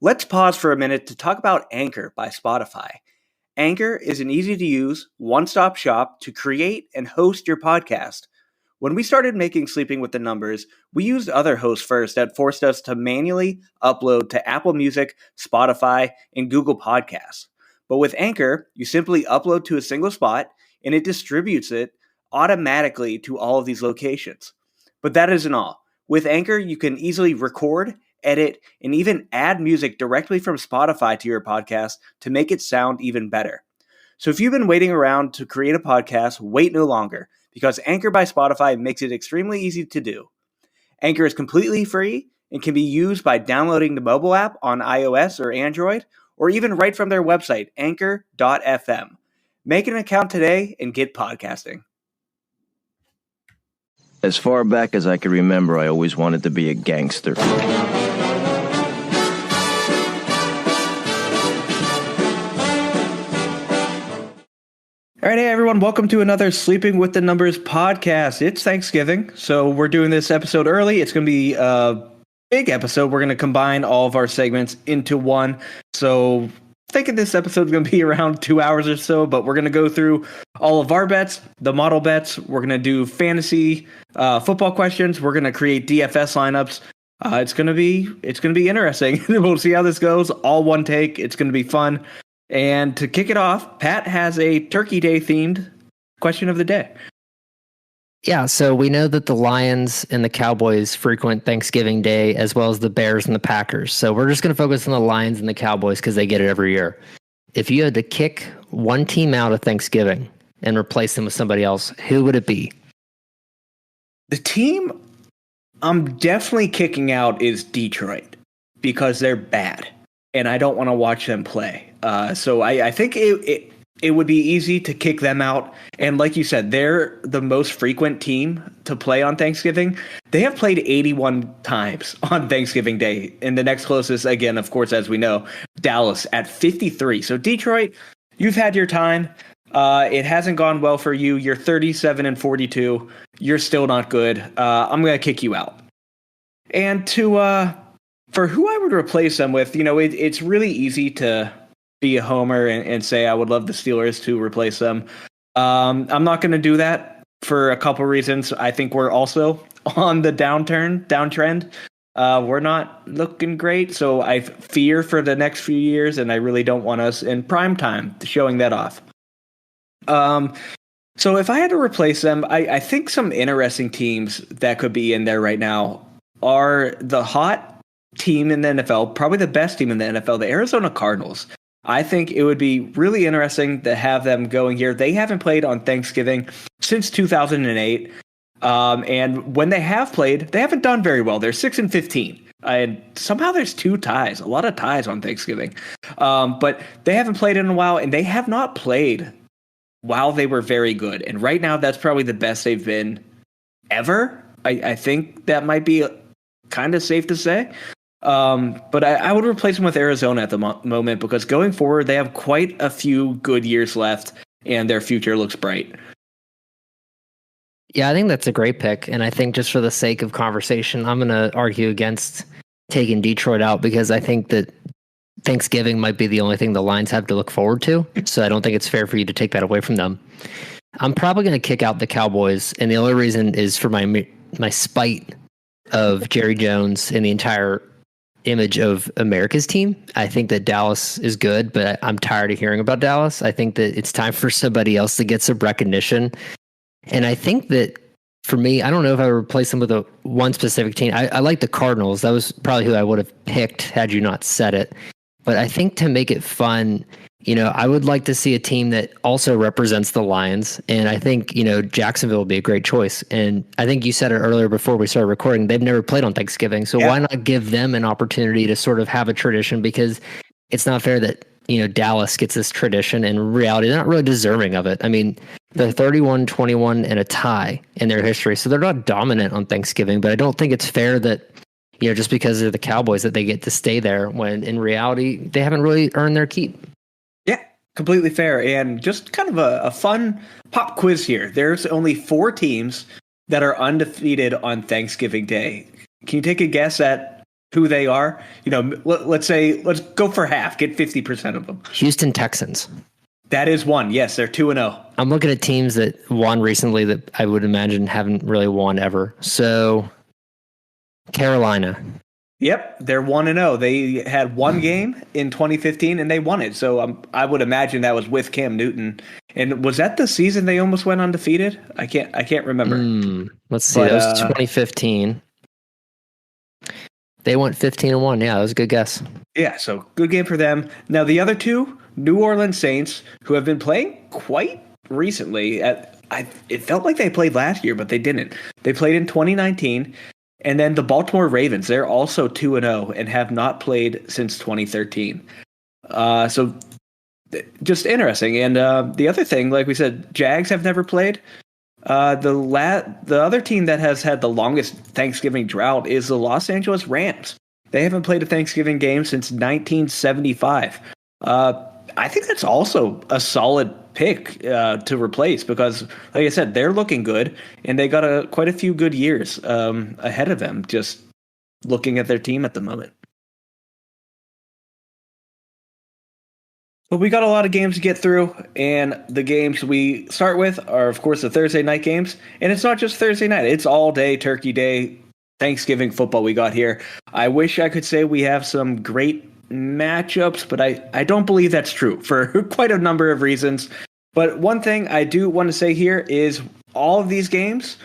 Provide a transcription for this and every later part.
Let's pause for a minute to talk about Anchor by Spotify. Anchor is an easy-to-use, one-stop shop to create and host your podcast. When we started making Sleeping with the Numbers, we used other hosts first that forced us to manually upload to Apple Music, Spotify, and Google Podcasts. But with Anchor, you simply upload to a single spot, and it distributes it automatically to all of these locations. But that isn't all. With Anchor, you can easily record, edit, and even add music directly from Spotify to your podcast to make it sound even better. So if you've been waiting around to create a podcast, wait no longer, because Anchor by Spotify makes it extremely easy to do. Anchor is completely free and can be used by downloading the mobile app on iOS or Android, or even right from their website, anchor.fm. Make an account today and get podcasting. As far back as I can remember, I always wanted to be a gangster. All right, hey everyone, welcome to another Sleeping with the Numbers podcast. It's Thanksgiving, so we're doing this episode early. It's going to be a big episode. We're going to combine all of our segments into one. So thinking this episode is going to be around 2 hours or so, but we're going to go through all of our bets, the model bets. We're going to do fantasy football questions. We're going to create DFS lineups. It's going to be interesting. We'll see how this goes. All one take. It's going to be fun. And to kick it off, Pat has a Turkey Day themed question of the day. Yeah, so we know that the Lions and the Cowboys frequent Thanksgiving Day, as well as the Bears and the Packers. So we're just going to focus on the Lions and the Cowboys because they get it every year. If you had to kick one team out of Thanksgiving and replace them with somebody else, who would it be? The team I'm definitely kicking out is Detroit because they're bad, and I don't want to watch them play. So I think it would be easy to kick them out. And like you said, they're the most frequent team to play on Thanksgiving. They have played 81 times on Thanksgiving Day. And the next closest, again, of course, as we know, Dallas at 53. So Detroit, you've had your time. It hasn't gone well for you. You're 37-42. You're still not good. I'm going to kick you out. And for who I would replace them with, it's really easy to be a homer and say I would love the Steelers to replace them. I'm not going to do that for a couple reasons. I think we're also on the downtrend. We're not looking great, so I fear for the next few years, and I really don't want us in prime time showing that off. So if I had to replace them, I think some interesting teams that could be in there right now are the hot team in the NFL, probably the best team in the NFL, the Arizona Cardinals. I think it would be really interesting to have them going here. They haven't played on Thanksgiving since 2008. And when they have played, they haven't done very well. They're 6-15. And somehow there's a lot of ties on Thanksgiving. But they haven't played in a while, and they have not played while they were very good. And right now, that's probably the best they've been ever. I think that might be kind of safe to say. But I would replace them with Arizona at the moment because going forward, they have quite a few good years left and their future looks bright. Yeah, I think that's a great pick. And I think just for the sake of conversation, I'm going to argue against taking Detroit out because I think that Thanksgiving might be the only thing the Lions have to look forward to. So I don't think it's fair for you to take that away from them. I'm probably going to kick out the Cowboys. And the only reason is for my spite of Jerry Jones and the entire image of America's team. I think that Dallas is good, but I'm tired of hearing about Dallas. I think that it's time for somebody else to get some recognition. And I think that for me, I don't know if I would replace them with one specific team. I like the Cardinals. That was probably who I would have picked had you not said it. But I think to make it fun, I would like to see a team that also represents the Lions. And I think, Jacksonville would be a great choice. And I think you said it earlier before we started recording, they've never played on Thanksgiving. So why not give them an opportunity to sort of have a tradition? Because it's not fair that, Dallas gets this tradition. And in reality, they're not really deserving of it. I mean, they're 31-21 and a tie in their history. So they're not dominant on Thanksgiving. But I don't think it's fair that, just because they're the Cowboys that they get to stay there when in reality, they haven't really earned their keep. Completely fair. And just kind of a fun pop quiz here. There's only 4 teams that are undefeated on Thanksgiving Day. Can you take a guess at who they are, let's go for half, get 50% of them. Houston Texans. That is one. Yes, they're 2-0. I'm looking at teams that won recently that I would imagine haven't really won ever. So, Carolina. Yep, they're 1-0. They had one game in 2015 and they won it. So I would imagine that was with Cam Newton. And was that the season they almost went undefeated? I can't remember. Let's see. That was 2015. They went 15-1. Yeah, that was a good guess. Yeah, so good game for them. Now the other two, New Orleans Saints, who have been playing quite recently. It felt like they played last year, but they didn't. They played in 2019. And then the Baltimore Ravens, they're also 2-0 and have not played since 2013. So just interesting. And the other thing, like we said, Jags have never played. The other team that has had the longest Thanksgiving drought is the Los Angeles Rams. They haven't played a Thanksgiving game since 1975. I think that's also a solid pick to replace because, like I said, they're looking good and they got quite a few good years ahead of them. Just looking at their team at the moment. But we got a lot of games to get through, and the games we start with are, of course, the Thursday night games. And it's not just Thursday night. It's all day, Turkey Day, Thanksgiving football we got here. I wish I could say we have some great matchups, but I don't believe that's true for quite a number of reasons. But one thing I do want to say here is all of these games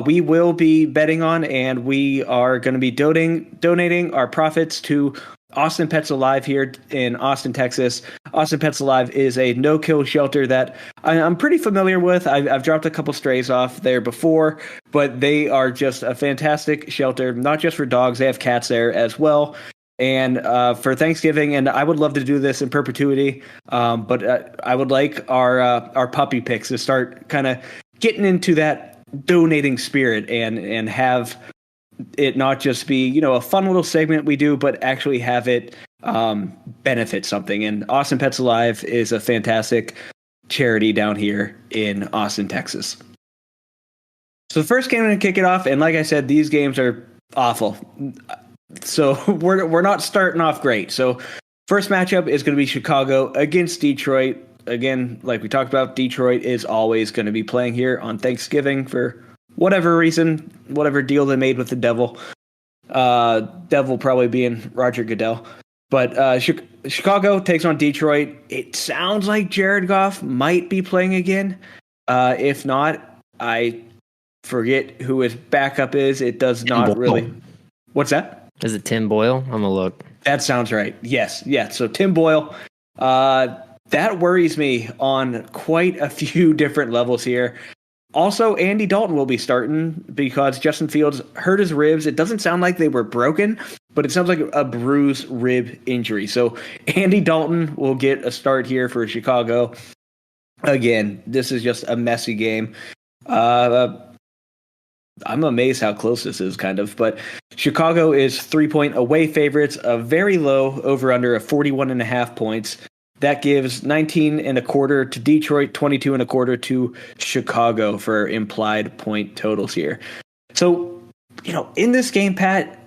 we will be betting on, and we are going to be donating our profits to Austin Pets Alive here in Austin, Texas. Austin Pets Alive is a no-kill shelter that I'm pretty familiar with. I've dropped a couple strays off there before, but they are just a fantastic shelter, not just for dogs. They have cats there as well. And for Thanksgiving, and I would love to do this in perpetuity, but I would like our puppy picks to start kind of getting into that donating spirit and have it not just be, a fun little segment we do, but actually have it benefit something. And Austin Pets Alive is a fantastic charity down here in Austin, Texas. So the first game I'm going to kick it off, and like I said, these games are awful. So we're not starting off great. So first matchup is going to be Chicago against Detroit. Again, like we talked about, Detroit is always going to be playing here on Thanksgiving for whatever reason, whatever deal they made with the devil. Devil probably being Roger Goodell. But Chicago takes on Detroit. It sounds like Jared Goff might be playing again. If not, I forget who his backup is. It does not really. What's that? Is it Tim Boyle? I'm going to look. That sounds right. Yes. Yeah. So Tim Boyle, that worries me on quite a few different levels here. Also, Andy Dalton will be starting because Justin Fields hurt his ribs. It doesn't sound like they were broken, but it sounds like a bruised rib injury. So Andy Dalton will get a start here for Chicago. Again, this is just a messy game. I'm amazed how close this is, kind of. But Chicago is 3-point away favorites, a very low over-under of 41.5 points. That gives 19.25 to Detroit, 22.25 to Chicago for implied point totals here. So, in this game, Pat,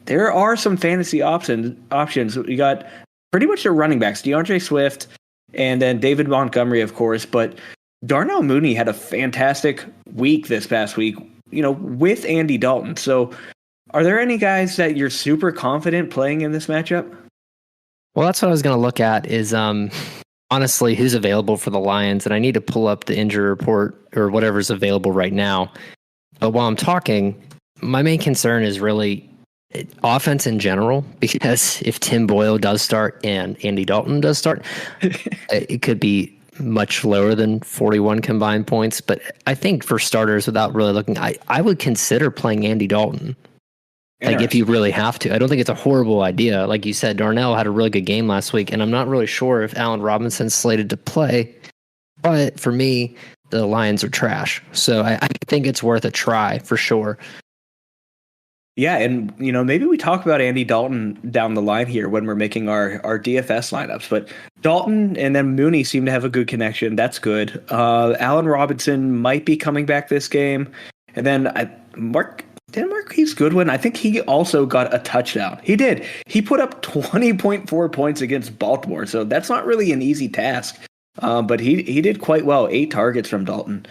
there are some fantasy options. We got pretty much the running backs, DeAndre Swift, and then David Montgomery, of course. But Darnell Mooney had a fantastic week this past week, with Andy Dalton. So, are there any guys that you're super confident playing in this matchup? Well, that's what I was going to look at is honestly who's available for the Lions. And I need to pull up the injury report or whatever's available right now. But while I'm talking, my main concern is really offense in general, because if Tim Boyle does start and Andy Dalton does start, it could be much lower than 41 combined points. But I think for starters, without really looking, I would consider playing Andy Dalton. Like if you really have to. I don't think it's a horrible idea. Like you said, Darnell had a really good game last week, and I'm not really sure if Allen Robinson's slated to play. But for me, the Lions are trash. So I think it's worth a try for sure. Yeah, and maybe we talk about Andy Dalton down the line here when we're making our DFS lineups. But Dalton and then Mooney seem to have a good connection. That's good. Allen Robinson might be coming back this game. And then didn't Marquise Goodwin? I think he also got a touchdown. He did. He put up 20.4 points against Baltimore, so that's not really an easy task. But he did quite well. 8 targets from Dalton.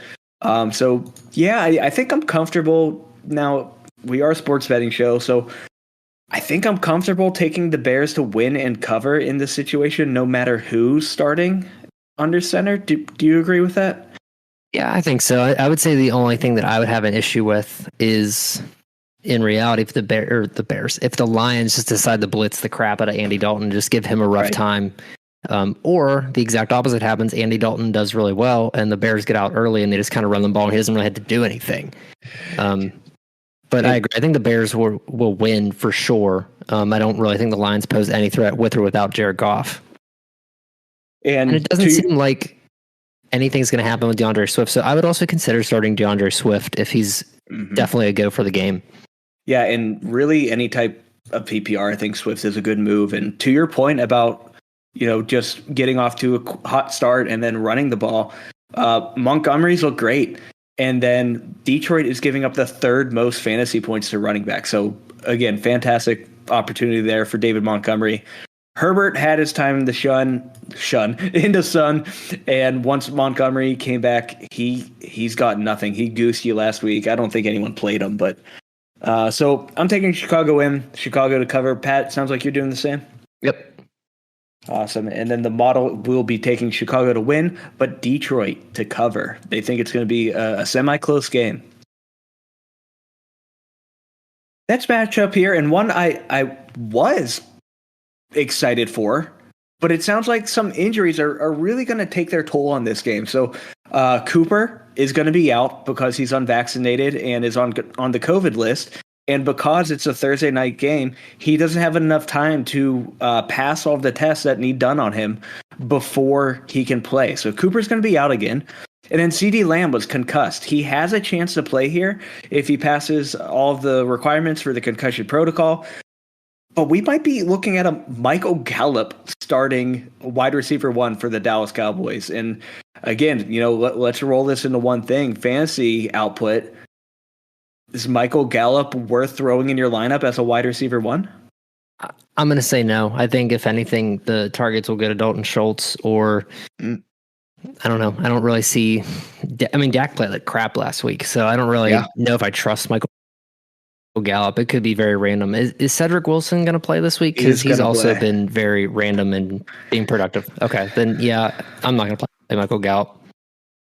So yeah, I think I'm comfortable now. We are a sports betting show, so I think I'm comfortable taking the Bears to win and cover in this situation, no matter who's starting under center. Do you agree with that? Yeah, I think so. I would say the only thing that I would have an issue with is, in reality, if the Lions just decide to blitz the crap out of Andy Dalton, just give him a rough time, or the exact opposite happens. Andy Dalton does really well, and the Bears get out early, and they just kind of run the ball, and he doesn't really have to do anything. But I agree. I think the Bears will win for sure. I don't really think the Lions pose any threat with or without Jared Goff. And it doesn't seem like anything's going to happen with DeAndre Swift. So I would also consider starting DeAndre Swift if he's definitely a go for the game. Yeah, and really any type of PPR, I think Swift is a good move. And to your point about, just getting off to a hot start and then running the ball, Montgomery's look great. And then Detroit is giving up the 3rd most fantasy points to running back. So again, fantastic opportunity there for David Montgomery. Herbert had his time in the sun, and once Montgomery came back, he's got nothing. He goosed you last week. I don't think anyone played him, but so I'm taking Chicago to cover. Pat, sounds like you're doing the same. Yep. Awesome. And then the model will be taking Chicago to win, but Detroit to cover. They think it's going to be a semi-close game. Next matchup here, and one I was excited for, but it sounds like some injuries are really going to take their toll on this game. So Cooper is going to be out because he's unvaccinated and is on the COVID list. And because it's a Thursday night game, he doesn't have enough time to pass all of the tests that need done on him before he can play. So Cooper's going to be out again. And then CeeDee Lamb was concussed. He has a chance to play here if he passes all of the requirements for the concussion protocol. But we might be looking at a Michael Gallup starting wide receiver 1 for the Dallas Cowboys. And again, let's roll this into one thing. Fantasy output. Is Michael Gallup worth throwing in your lineup as a wide receiver 1? I'm going to say no. I think if anything, the targets will go to Dalton Schultz or I don't know. I don't really see. Dak played like crap last week, so I don't really know if I trust Michael Gallup. It could be very random. Is Cedric Wilson going to play this week? Because he's also been very random and being productive. Okay, then I'm not going to play Michael Gallup.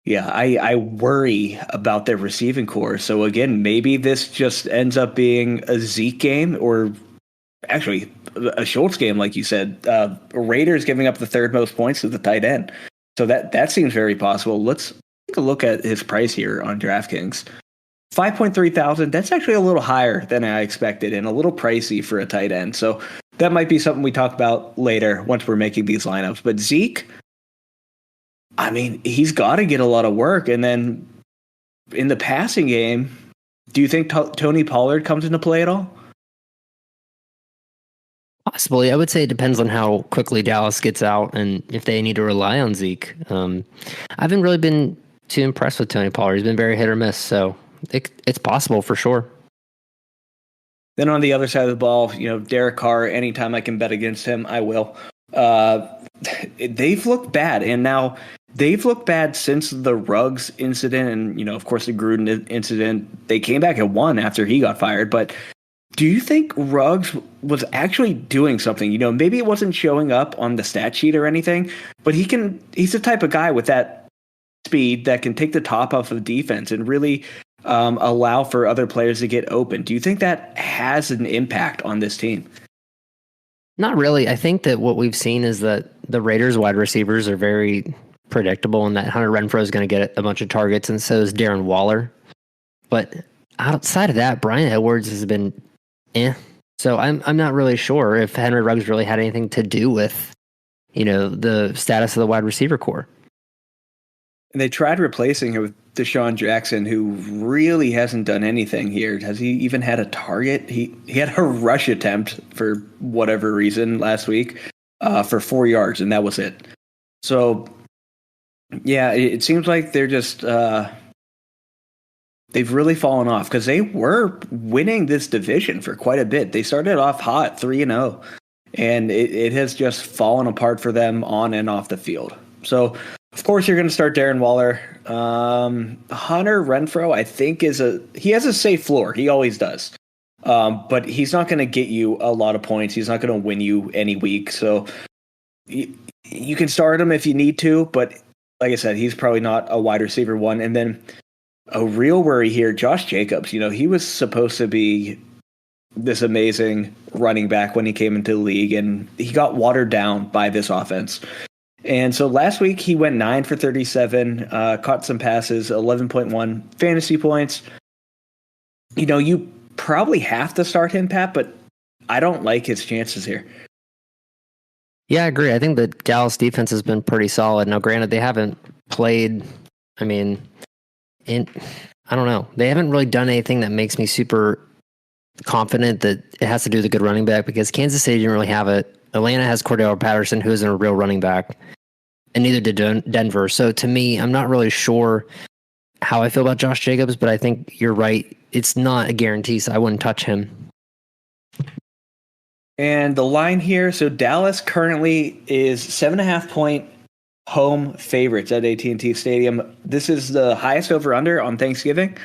Yeah, I worry about their receiving core. So again, maybe this just ends up being a Zeke game or actually a Schultz game, like you said. Raiders giving up the 3rd most points to the tight end. So that seems very possible. Let's take a look at his price here on DraftKings. 5.3 thousand. That's actually a little higher than I expected and a little pricey for a tight end. So that might be something we talk about later once we're making these lineups. But Zeke, he's got to get a lot of work. And then in the passing game, do you think Tony Pollard comes into play at all? Possibly. I would say it depends on how quickly Dallas gets out and if they need to rely on Zeke. I haven't really been too impressed with Tony Pollard. He's been very hit or miss, so it's possible for sure. Then on the other side of the ball, Derek Carr, anytime I can bet against him, I will. They've looked bad, and now they've looked bad since the Ruggs incident and, of course, the Gruden incident. They came back and won after he got fired, but do you think Ruggs was actually doing something? Maybe it wasn't showing up on the stat sheet or anything, but he's the type of guy with that speed that can take the top off of defense and really allow for other players to get open. Do you think that has an impact on this team? Not really. I think that what we've seen is that the Raiders wide receivers are very predictable and that Hunter Renfrow is going to get a bunch of targets, and so is Darren Waller. But outside of that, Brian Edwards has been So I'm not really sure if Henry Ruggs really had anything to do with, the status of the wide receiver core. And they tried replacing him with Deshaun Jackson, who really hasn't done anything here. Has he even had a target? He had a rush attempt for whatever reason last week for 4 yards, and that was it. So, yeah, it seems like they're just they've really fallen off because they were winning this division for quite a bit. They started off hot 3-0, and it has just fallen apart for them on and off the field. So, of course, you're going to start Darren Waller. Hunter Renfrow, I think, he has a safe floor. He always does. But he's not going to get you a lot of points. He's not going to win you any week. So you can start him if you need to, but like I said, he's probably not a wide receiver one. And then a real worry here, Josh Jacobs. He was supposed to be this amazing running back when he came into the league, and he got watered down by this offense. And so last week he went 9 for 37, caught some passes, 11.1 fantasy points. You probably have to start him, Pat, but I don't like his chances here. Yeah, I agree. I think the Dallas defense has been pretty solid. Now, granted, they haven't played, I don't know. They haven't really done anything that makes me super confident that it has to do with a good running back, because Kansas City didn't really have it. Atlanta has Cordell Patterson, who isn't a real running back, and neither did Denver. So to me, I'm not really sure how I feel about Josh Jacobs, but I think you're right. It's not a guarantee, so I wouldn't touch him. And the line here, so Dallas currently is 7.5-point home favorites at AT&T Stadium. This is the highest over-under on Thanksgiving.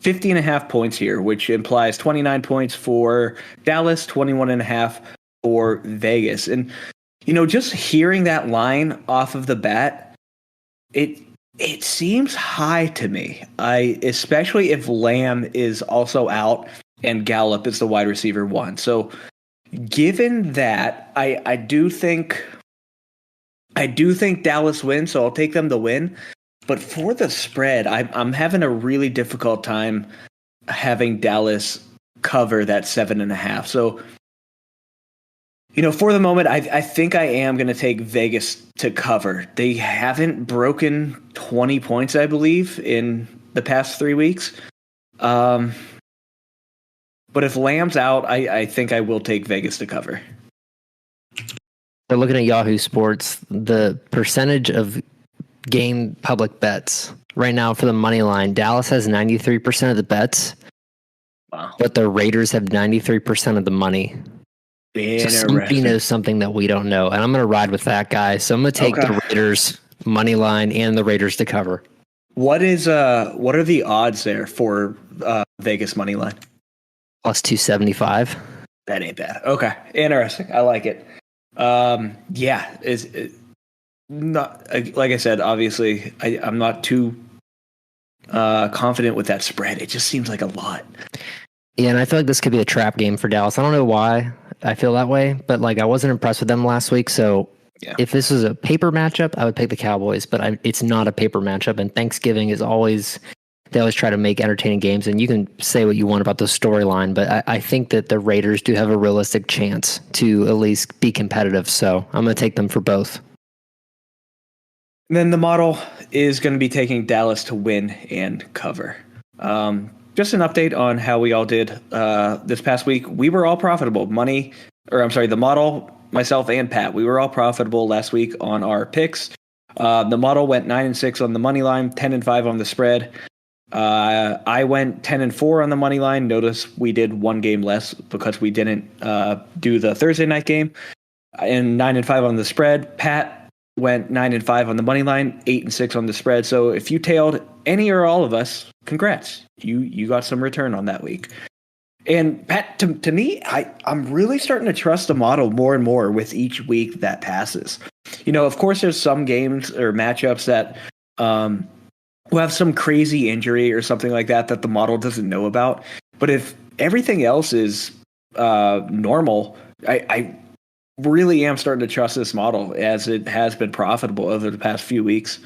50.5 points here, which implies 29 points for Dallas, 21.5 for Vegas. And, just hearing that line off of the bat, it seems high to me. Especially if Lamb is also out and Gallup is the wide receiver one. So given that, I do think Dallas wins, so I'll take them to win. But for the spread, I'm having a really difficult time having Dallas cover that 7.5. So, for the moment, I think I am going to take Vegas to cover. They haven't broken 20 points, I believe, in the past 3 weeks. But if Lamb's out, I think I will take Vegas to cover. They're looking at Yahoo Sports. The percentage of game public bets right now for the money line, Dallas has 93% of the bets. Wow. But the Raiders have 93% of the money. So somebody knows something that we don't know, and I'm going to ride with that guy. So I'm going to take the Raiders money line and the Raiders to cover. What are the odds there for Vegas money line? Plus 275. That ain't bad. Okay, interesting. I like it. Yeah, is not like I said. Obviously, I'm not too confident with that spread. It just seems like a lot. Yeah, and I feel like this could be a trap game for Dallas. I don't know why I feel that way, but I wasn't impressed with them last week. So if this was a paper matchup, I would pick the Cowboys, but it's not a paper matchup. And Thanksgiving is they always try to make entertaining games, and you can say what you want about the storyline, but I think that the Raiders do have a realistic chance to at least be competitive. So I'm going to take them for both. And then the model is going to be taking Dallas to win and cover. Just an update on how we all did this past week. We were all profitable. The model, myself and Pat, we were all profitable last week on our picks. The model went 9-6 on the money line, 10-5 on the spread. I went 10-4 on the money line. Notice we did one game less because we didn't do the Thursday night game. And 9-5 on the spread. Pat went 9-5 on the money line, 8-6 on the spread. So if you tailed any or all of us, congrats. You got some return on that week. And Pat, to me, I'm really starting to trust the model more and more with each week that passes. Of course, there's some games or matchups that will have some crazy injury or something like that the model doesn't know about. But if everything else is normal, I really am starting to trust this model as it has been profitable over the past few weeks.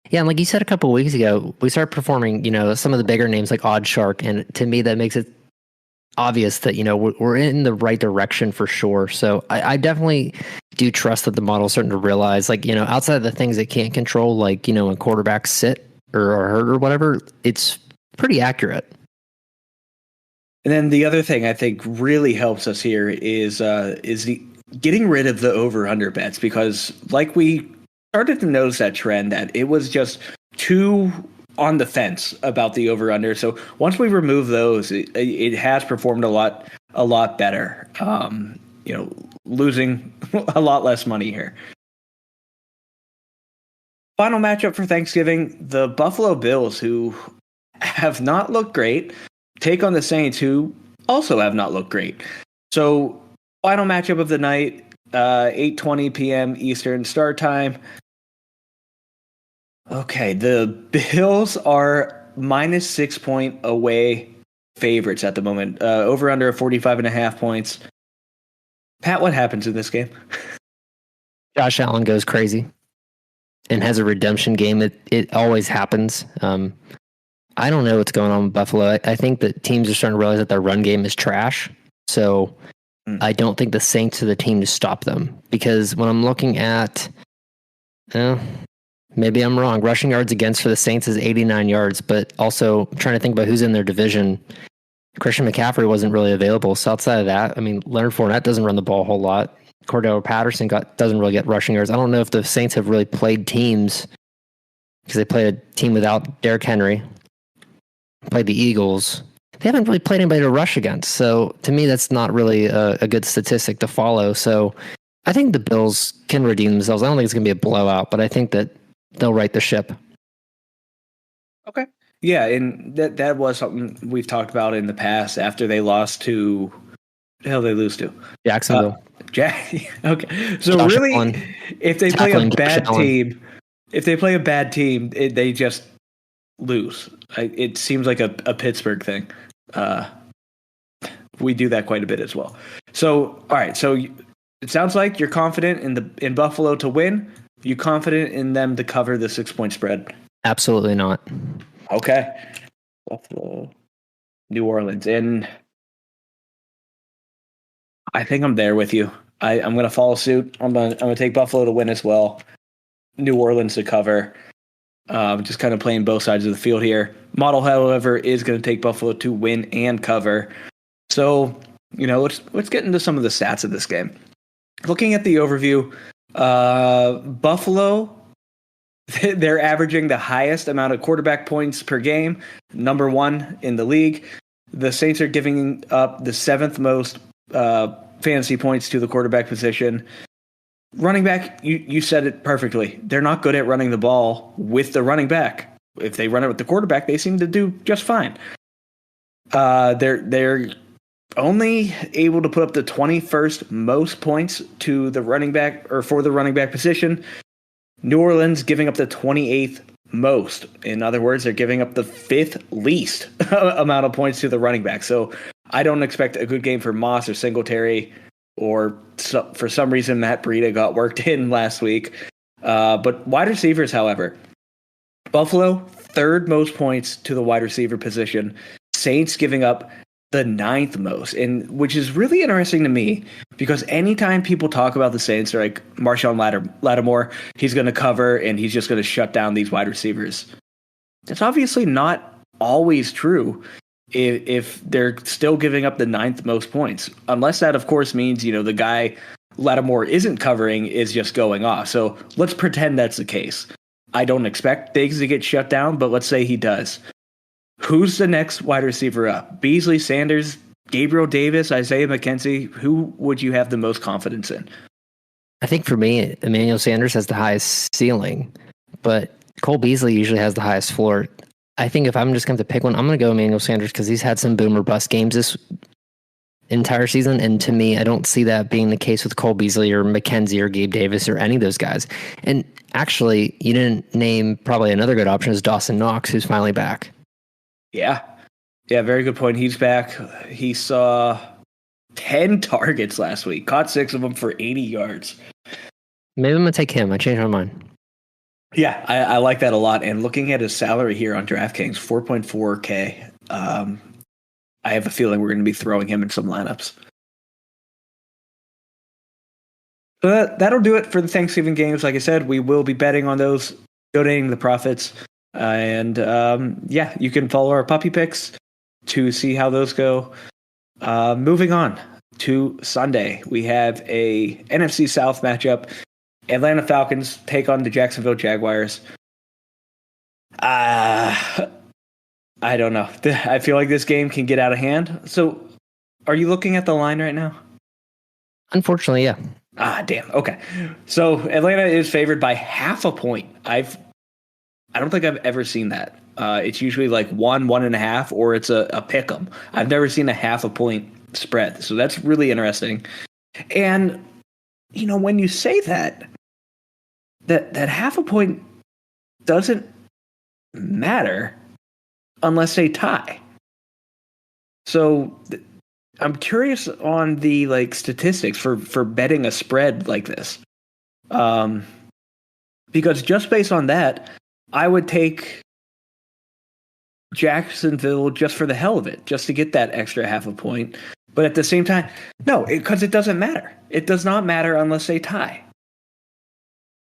Yeah, and like you said a couple of weeks ago, we started performing, some of the bigger names like Odd Shark, and to me that makes it obvious that, we're in the right direction for sure. So I definitely do trust that the model is starting to realize, outside of the things it can't control, when quarterbacks sit or are hurt or whatever, it's pretty accurate. And then the other thing I think really helps us here is the getting rid of the over-under bets, because we started to notice that trend that it was just too on the fence about the over under. So once we remove those, it has performed a lot better. Losing a lot less money here. Final matchup for Thanksgiving, the Buffalo Bills, who have not looked great, take on the Saints, who also have not looked great. So final matchup of the night, 8:20 p.m. Eastern start time. Okay, the Bills are minus 6 point away favorites at the moment. Over under 45.5 points. Pat, what happens in this game? Josh Allen goes crazy and has a redemption game. It always happens. I don't know what's going on with Buffalo. I think that teams are starting to realize that their run game is trash. So I don't think the Saints are the team to stop them, because when I'm looking at, maybe I'm wrong, rushing yards against for the Saints is 89 yards, but also I'm trying to think about who's in their division. Christian McCaffrey wasn't really available. So outside of that, I mean, Leonard Fournette doesn't run the ball a whole lot. Cordell Patterson doesn't really get rushing yards. I don't know if the Saints have really played teams, because they played a team without Derrick Henry, played the Eagles. They haven't really played anybody to rush against. So to me, that's not really a good statistic to follow. So I think the Bills can redeem themselves. I don't think it's going to be a blowout, but I think that they'll right the ship. Okay. Yeah, and that was something we've talked about in the past after they lost to, the hell they lose to? Jacksonville. Okay. So Josh really, Allen, if they play a bad team, they just lose. It seems like a Pittsburgh thing. We do that quite a bit as well. So, all right. So it sounds like you're confident in Buffalo to win. You confident in them to cover the 6 point spread? Absolutely not. Okay. Buffalo, New Orleans, and I think I'm there with you. I'm going to follow suit. I'm going to take Buffalo to win as well. New Orleans to cover. Just kind of playing both sides of the field here. Model, however, is going to take Buffalo to win and cover. So, let's get into some of the stats of this game. Looking at the overview, Buffalo, they're averaging the highest amount of quarterback points per game, number 1 in the league. The Saints are giving up the 7th most fantasy points to the quarterback position. Running back, you said it perfectly. They're not good at running the ball with the running back. If they run it with the quarterback, they seem to do just fine. They're only able to put up the 21st most points to the running back, or for the running back position. New Orleans giving up the 28th most. In other words, they're giving up the 5th least amount of points to the running back. So I don't expect a good game for Moss or Singletary, or for some reason Matt Breida got worked in last week. But wide receivers, however, Buffalo, 3rd most points to the wide receiver position. Saints giving up the 9th most, and which is really interesting to me, because anytime people talk about the Saints, they're like, Marshawn Lattimore, he's going to cover and he's just going to shut down these wide receivers. That's obviously not always true if they're still giving up the 9th most points, unless that, of course, means, the guy Lattimore isn't covering is just going off. So let's pretend that's the case. I don't expect Diggs to get shut down, but let's say he does. Who's the next wide receiver up? Beasley, Sanders, Gabriel Davis, Isaiah McKenzie? Who would you have the most confidence in? I think for me, Emmanuel Sanders has the highest ceiling, but Cole Beasley usually has the highest floor. I think if I'm just going to pick one, I'm going to go Emmanuel Sanders, because he's had some boom or bust games this entire season. And to me, I don't see that being the case with Cole Beasley or McKenzie or Gabe Davis or any of those guys. And actually, you didn't name probably another good option is Dawson Knox, who's finally back. Yeah, very good point. He's back. He saw 10 targets last week, caught 6 of them for 80 yards. Maybe I'm going to take him. I changed my mind. Yeah, I like that a lot. And looking at his salary here on DraftKings, 4.4K. I have a feeling we're going to be throwing him in some lineups. So that'll do it for the Thanksgiving games. Like I said, we will be betting on those, donating the profits. And you can follow our puppy picks to see how those go. Moving on to Sunday, we have a NFC South matchup. Atlanta Falcons take on the Jacksonville Jaguars. I don't know. I feel like this game can get out of hand. So, are you looking at the line right now? Unfortunately, yeah. Damn. Okay. So Atlanta is favored by half a point. I don't think I've ever seen that. It's usually like 1.5, or it's a pick 'em. I've never seen a half a point spread. So that's really interesting. And when you say that half a point doesn't matter unless they tie. So I'm curious on the statistics for betting a spread like this, because just based on that, I would take Jacksonville just for the hell of it, just to get that extra half a point. But at the same time, no, because it doesn't matter. It does not matter unless they tie.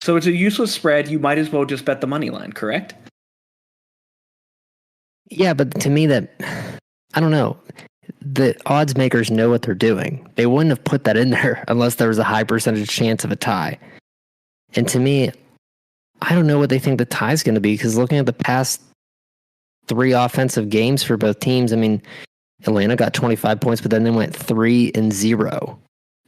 So it's a useless spread. You might as well just bet the money line, correct? Yeah, but to me, that I don't know. The odds makers know what they're doing. They wouldn't have put that in there unless there was a high percentage chance of a tie. And to me, I don't know what they think the tie is going to be, because looking at the past 3 offensive games for both teams, I mean, Atlanta got 25 points, but then they went 3-0.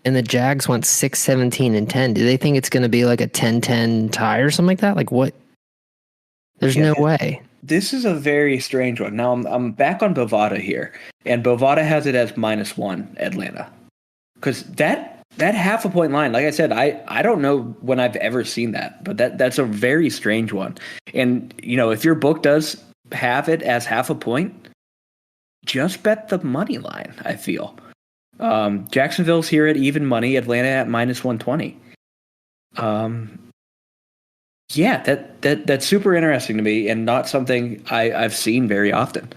And the Jags went 6-17-10. Do they think it's going to be like a 10-10 tie or something like that? Like what? There's no way. This is a very strange one. Now I'm back on Bovada here, and Bovada has it as -1 Atlanta, because that half a point line, like I said, I don't know when I've ever seen that, but that's a very strange one. And if your book does have it as half a point, just bet the money line. I feel Jacksonville's here at even money, Atlanta at -120. Yeah, that's super interesting to me, and not something I've seen very often.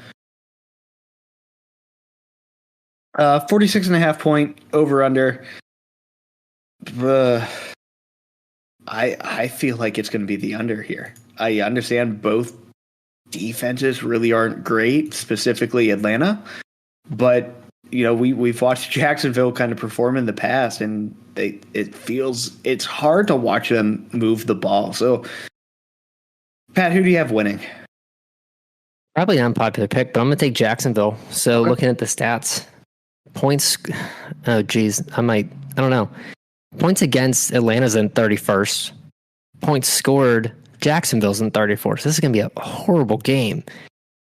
46.5 point over under. I feel like it's going to be the under here. I understand both defenses really aren't great, specifically Atlanta, but we've watched Jacksonville kind of perform in the past, and it's hard to watch them move the ball. So, Pat, who do you have winning? Probably an unpopular pick, but I'm going to take Jacksonville. So, Looking at the stats, points. Oh, geez, I don't know. Points against Atlanta's in 31st. Points scored, Jacksonville's in 34th. So this is going to be a horrible game.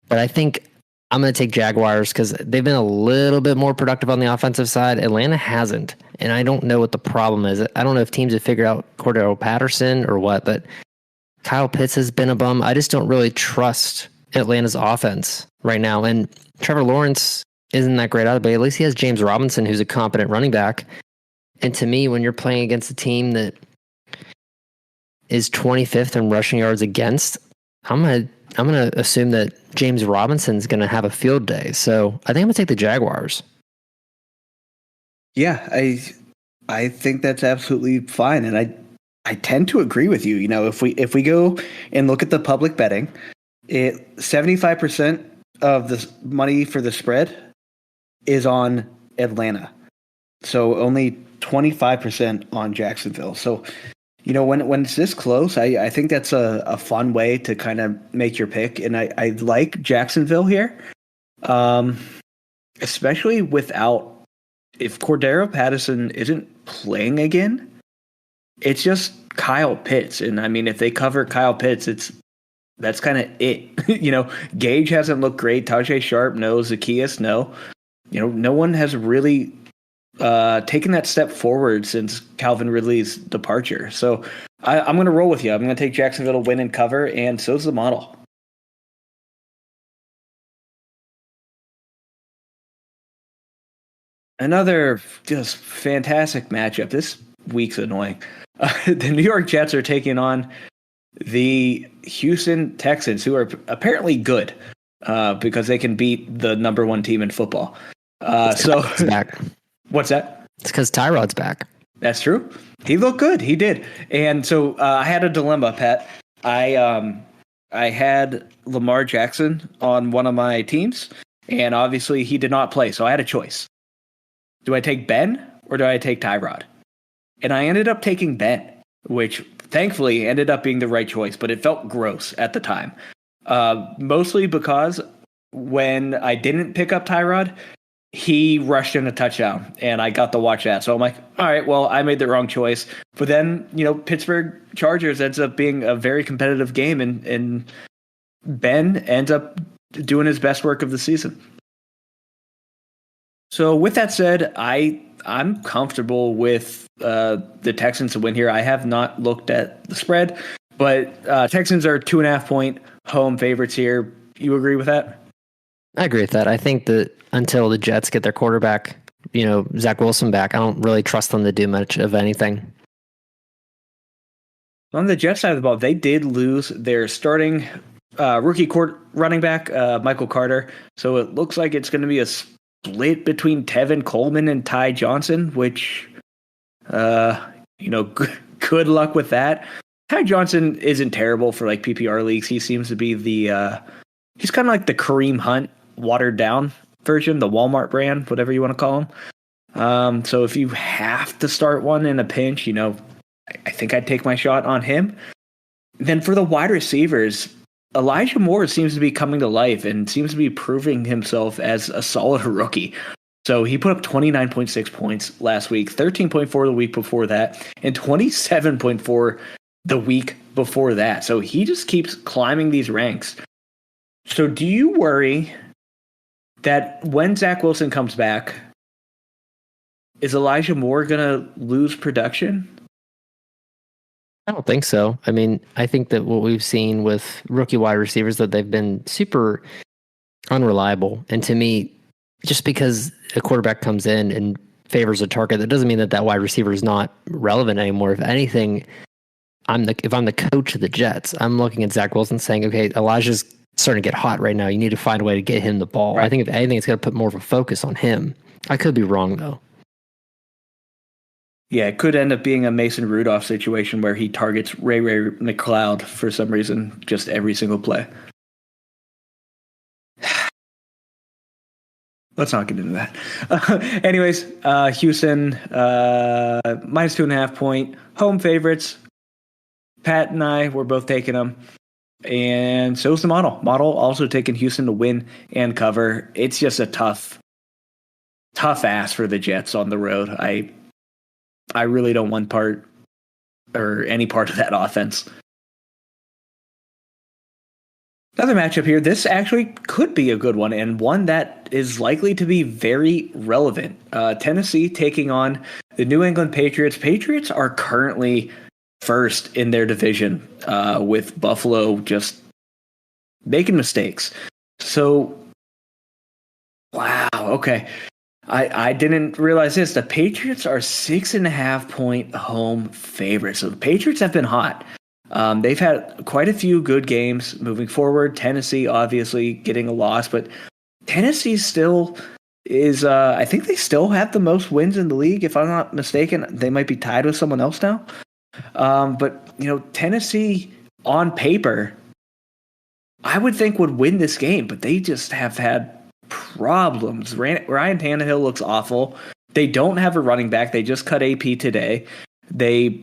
But I think I'm going to take Jaguars because they've been a little bit more productive on the offensive side. Atlanta hasn't. And I don't know what the problem is. I don't know if teams have figured out Cordero Patterson or what, but Kyle Pitts has been a bum. I just don't really trust Atlanta's offense right now. And Trevor Lawrence isn't that great out of it, but at least he has James Robinson, who's a competent running back. And to me, when you're playing against a team that is 25th in rushing yards against, I'm gonna assume that James Robinson's gonna have a field day. So I think I'm gonna take the Jaguars. Yeah, I think that's absolutely fine, and I tend to agree with you. If we go and look at the public betting, 75% of the money for the spread is on Atlanta, so only 25% on Jacksonville. So, when it's this close, I think that's a fun way to kind of make your pick. And I like Jacksonville here, especially if Cordero Patterson isn't playing again, it's just Kyle Pitts. And I mean, if they cover Kyle Pitts, that's kind of it. Gage hasn't looked great. Tajay Sharp, no. Zacchaeus, no. No one has really taken that step forward since Calvin Ridley's departure. So I'm going to roll with you. I'm going to take Jacksonville to win and cover, and so's the model. Another just fantastic matchup. This week's annoying. The New York Jets are taking on the Houston Texans, who are apparently good because they can beat the number 1 team in football. So back. What's that? It's because Tyrod's back. That's true. He looked good. He did. And so I had a dilemma, Pat. I had Lamar Jackson on one of my teams, and obviously he did not play. So I had a choice. Do I take Ben or do I take Tyrod? And I ended up taking Ben, which thankfully ended up being the right choice, but it felt gross at the time. Mostly because when I didn't pick up Tyrod, he rushed in a touchdown, and I got to watch that. So I'm like, all right, well, I made the wrong choice. But then, Pittsburgh Chargers ends up being a very competitive game, and Ben ends up doing his best work of the season. So with that said, I'm comfortable with the Texans to win here. I have not looked at the spread, but Texans are 2.5-point home favorites here. You agree with that? I agree with that. I think that until the Jets get their quarterback, Zach Wilson back, I don't really trust them to do much of anything. On the Jets side of the ball, they did lose their starting rookie running back, Michael Carter. So it looks like it's going to be a split between Tevin Coleman and Ty Johnson, which, good luck with that. Ty Johnson isn't terrible for like PPR leagues. He seems to be he's kind of like the Kareem Hunt watered down version, the Walmart brand, whatever you want to call him. So if you have to start one in a pinch, I think I'd take my shot on him. Then for the wide receivers, Elijah Moore seems to be coming to life and seems to be proving himself as a solid rookie. So he put up 29.6 points last week, 13.4 the week before that, and 27.4 the week before that. So he just keeps climbing these ranks. So do you worry that when Zach Wilson comes back, is Elijah Moore going to lose production? I don't think so. I mean, I think that what we've seen with rookie wide receivers, that they've been super unreliable. And to me, just because a quarterback comes in and favors a target, that doesn't mean that wide receiver is not relevant anymore. If anything, if I'm the coach of the Jets, I'm looking at Zach Wilson saying, okay, Elijah's starting to get hot right now. You need to find a way to get him the ball. Right. I think if anything, it's going to put more of a focus on him. I could be wrong, though. Yeah, it could end up being a Mason Rudolph situation where he targets Ray McCloud for some reason, just every single play. Let's not get into that. Anyways, Houston, minus 2.5-point home favorites. Pat and I were both taking them. And so is the model. Model also taking Houston to win and cover. It's just a tough ass for the Jets on the road. I really don't want any part of that offense. Another matchup here. This actually could be a good one, and one that is likely to be very relevant. Tennessee taking on the New England Patriots. Patriots are currently first in their division, with Buffalo just making mistakes. So, wow, okay. I didn't realize this. The Patriots are 6.5-point home favorites. So the Patriots have been hot. They've had quite a few good games moving forward. Tennessee obviously getting a loss, but Tennessee still is, I think they still have the most wins in the league. If I'm not mistaken, they might be tied with someone else now. But, Tennessee on paper, I would think would win this game, but they just have had problems. Ryan Tannehill looks awful. They don't have a running back. They just cut AP today. They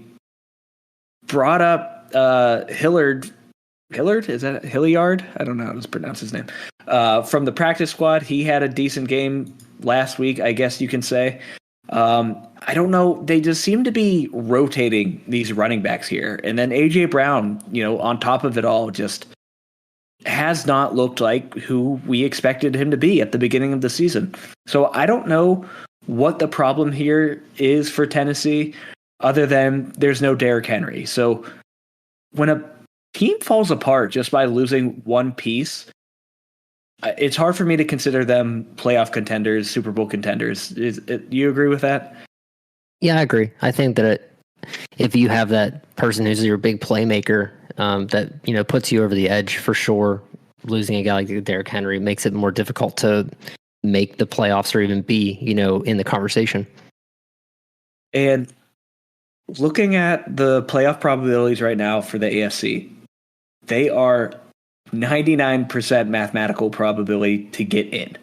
brought up Hilliard. Is that Hilliard? I don't know how to pronounce his name. From the practice squad, he had a decent game last week, I guess you can say. I don't know. They just seem to be rotating these running backs here. And then A.J. Brown, on top of it all, just has not looked like who we expected him to be at the beginning of the season. So I don't know what the problem here is for Tennessee, other than there's no Derrick Henry. So when a team falls apart just by losing one piece, it's hard for me to consider them playoff contenders, Super Bowl contenders. Do you agree with that? Yeah, I agree. I think that if you have that person who's your big playmaker, that puts you over the edge for sure, losing a guy like Derrick Henry makes it more difficult to make the playoffs or even be in the conversation. And looking at the playoff probabilities right now for the AFC, they are 99% mathematical probability to get in.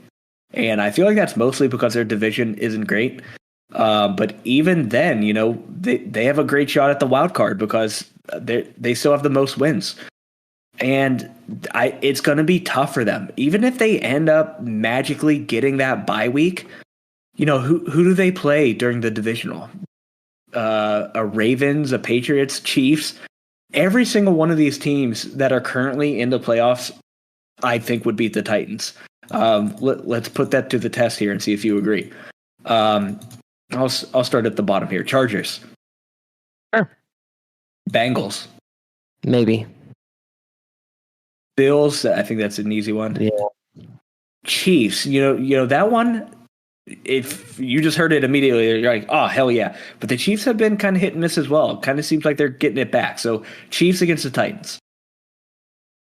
And I feel like that's mostly because their division isn't great. But even then, they have a great shot at the wild card because they still have the most wins. And it's going to be tough for them. Even if they end up magically getting that bye week, who do they play during the divisional? A Ravens, a Patriots, Chiefs. Every single one of these teams that are currently in the playoffs, I think, would beat the Titans. Let's put that to the test here and see if you agree. I'll start at the bottom here. Chargers. Sure. Bengals. Maybe. Bills. I think that's an easy one. Yeah. Chiefs. That one. If you just heard it immediately, you're like, oh, hell yeah. But the Chiefs have been kind of hit and miss as well. Kind of seems like they're getting it back. So Chiefs against the Titans.